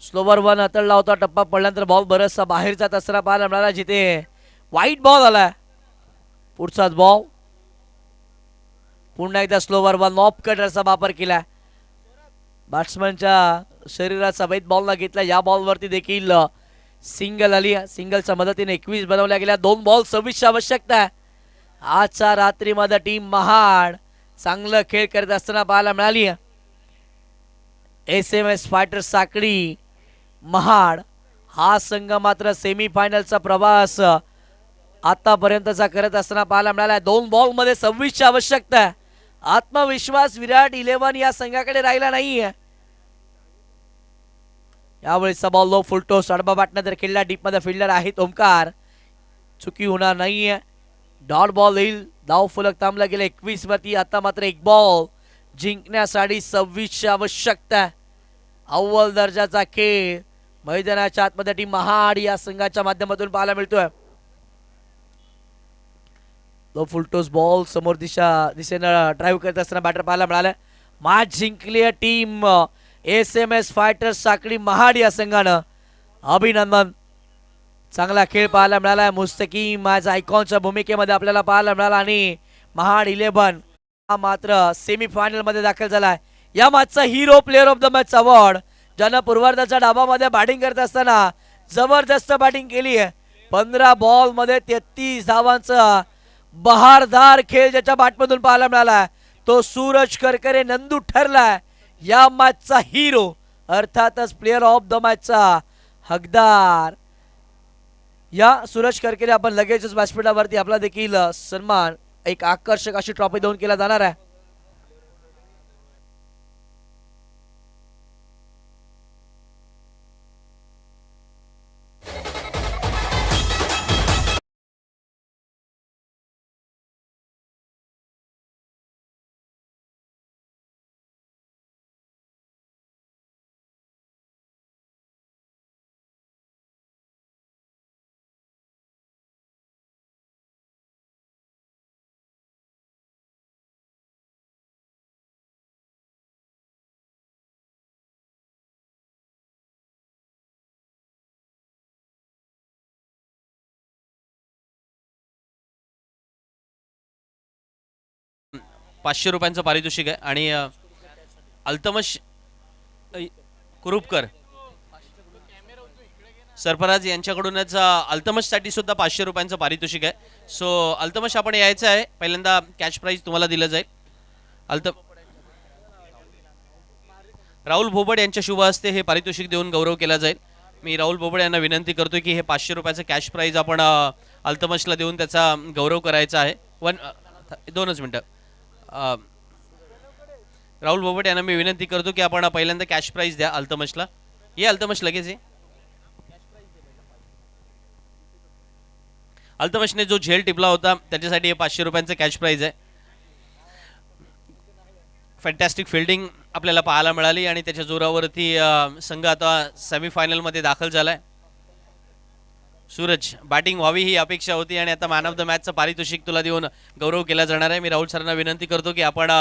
स्लोवर 1 हाताळला होता. टप्पा पडल्यानंतर बॉल बराचसा बाहेर जात असताना पाहायला मिळाला. जिथे व्हाईट बॉल आला. पुढचाच बॉल. पुन्हा एकदा स्लोवर 1 ऑफ कटरचा वापर केला. बॅट्समनच्या शरीराचा वेध बॉलला घेतला. या बॉलवरती देखील सिंगल आली. सिंगलच्या मदतीने 21 बनवल्या गेल्या. 2 बॉल 26 ची आवश्यकता. आजच्या रात्रीमध्ये टीम महाड चांगलं खेळ करत असताना पाहायला मिळाली. SMS फायटर साकडी महाड हा संघ मात्र सेमीफायनलचा प्रवास आतापर्यंतचा करत असताना पाहायला मिळाला. 2 बॉलमध्ये 26ची आवश्यकता आहे. आत्मविश्वास विराट 11 या संघाकडे राहिला नाहीये. यावेळेचा बॉल लो फुलटोस अडबा बाटणं तर खेळला डीप मध्ये फिल्डर आहेत ओमकार. चुकी होणार नाहीये. डॉट बॉल येईल. धाव फलक थांबला गेला 21 वरती. आता मात्र एक बॉल जिंकण्यासाठी 26ची आवश्यकता आहे. अव्वल दर्जाचा खेळ मैदानाच्या आतमध्ये टीम महाड या संघाच्या माध्यमातून पाहायला मिळतोय. लो फुलटोस बॉल समोर दिशेनं ड्राईव्ह करत असताना बॅटर पाहायला मिळालं. मॅच जिंकली आहे टीम SMS फायटर्स साखळी महाड या संघानं. अभिनंदन. चांगला खेळ पाहायला मिळाला. मुस्तकीम मॅच आयकॉनच्या भूमिकेमध्ये आपल्याला पाहायला मिळाला आणि महाड 11 हा मात्र सेमीफायनल मध्ये दाखल झालाय. या मॅचचा hero player of the match award ज्यानं पूर्वार्धाच्या डाबामध्ये बॅटिंग करत असताना जबरदस्त बॅटिंग केली आहे. 15 बॉल मध्ये 33 धावांचा बहारदार खेळ ज्याच्या बॅटमधून पाहायला मिळाला तो सूरज करकरे नंदू ठरलाय या मॅचचा हिरो. अर्थातच प्लेअर ऑफ द मॅचचा हकदार या सूरज करकरे. आपण लगेचच व्यासपीठावरती आपला देखील सन्मान एक आकर्षक अशी ट्रॉफी देऊन केला जाणार आहे. ₹500 पारितोषिक आहे आणि अल्तमश कुरुपकर सरफराज यांच्याकडूनच अल्तमशसाठी सुद्धा ₹500 पारितोषिक आहे. सो अल्तमश आपण यायचं आहे. पहिल्यांदा कॅश प्राइज तुम्हाला दिलं जाईल. राहुल भोबड यांच्या शुभ हस्ते हे पारितोषिक देऊन गौरव केला जाईल. मी राहुल भोबड यांना विनंती करतोय की हे ₹500 कॅश प्राइज आपण अल्तमशला देऊन त्याचा गौरव करायचा आहे. 2 मिनिटं. राहुल भोबट यांना मी विनंती करतो की आपण पहिल्यांदा कॅश प्राइज द्या अल्तमशला. ये अल्तमश लगेच ये. अल्तमशने जो झेल टिपला होता त्याच्यासाठी हे ₹500 कॅश प्राइज आहे. फॅन्टॅस्टिक फिल्डिंग आपल्याला पाहायला मिळाली आणि त्याच्या जोरावरती संघ आता सेमीफायनलमध्ये दाखल झालाय. सूरज बॅटिंग व्हावी ही अपेक्षा होती आणि आता मॅन ऑफ द मॅचचं पारितोषिक तुला देऊन गौरव केला जाणार आहे. मी राहुल सरांना विनंती करतो की आपण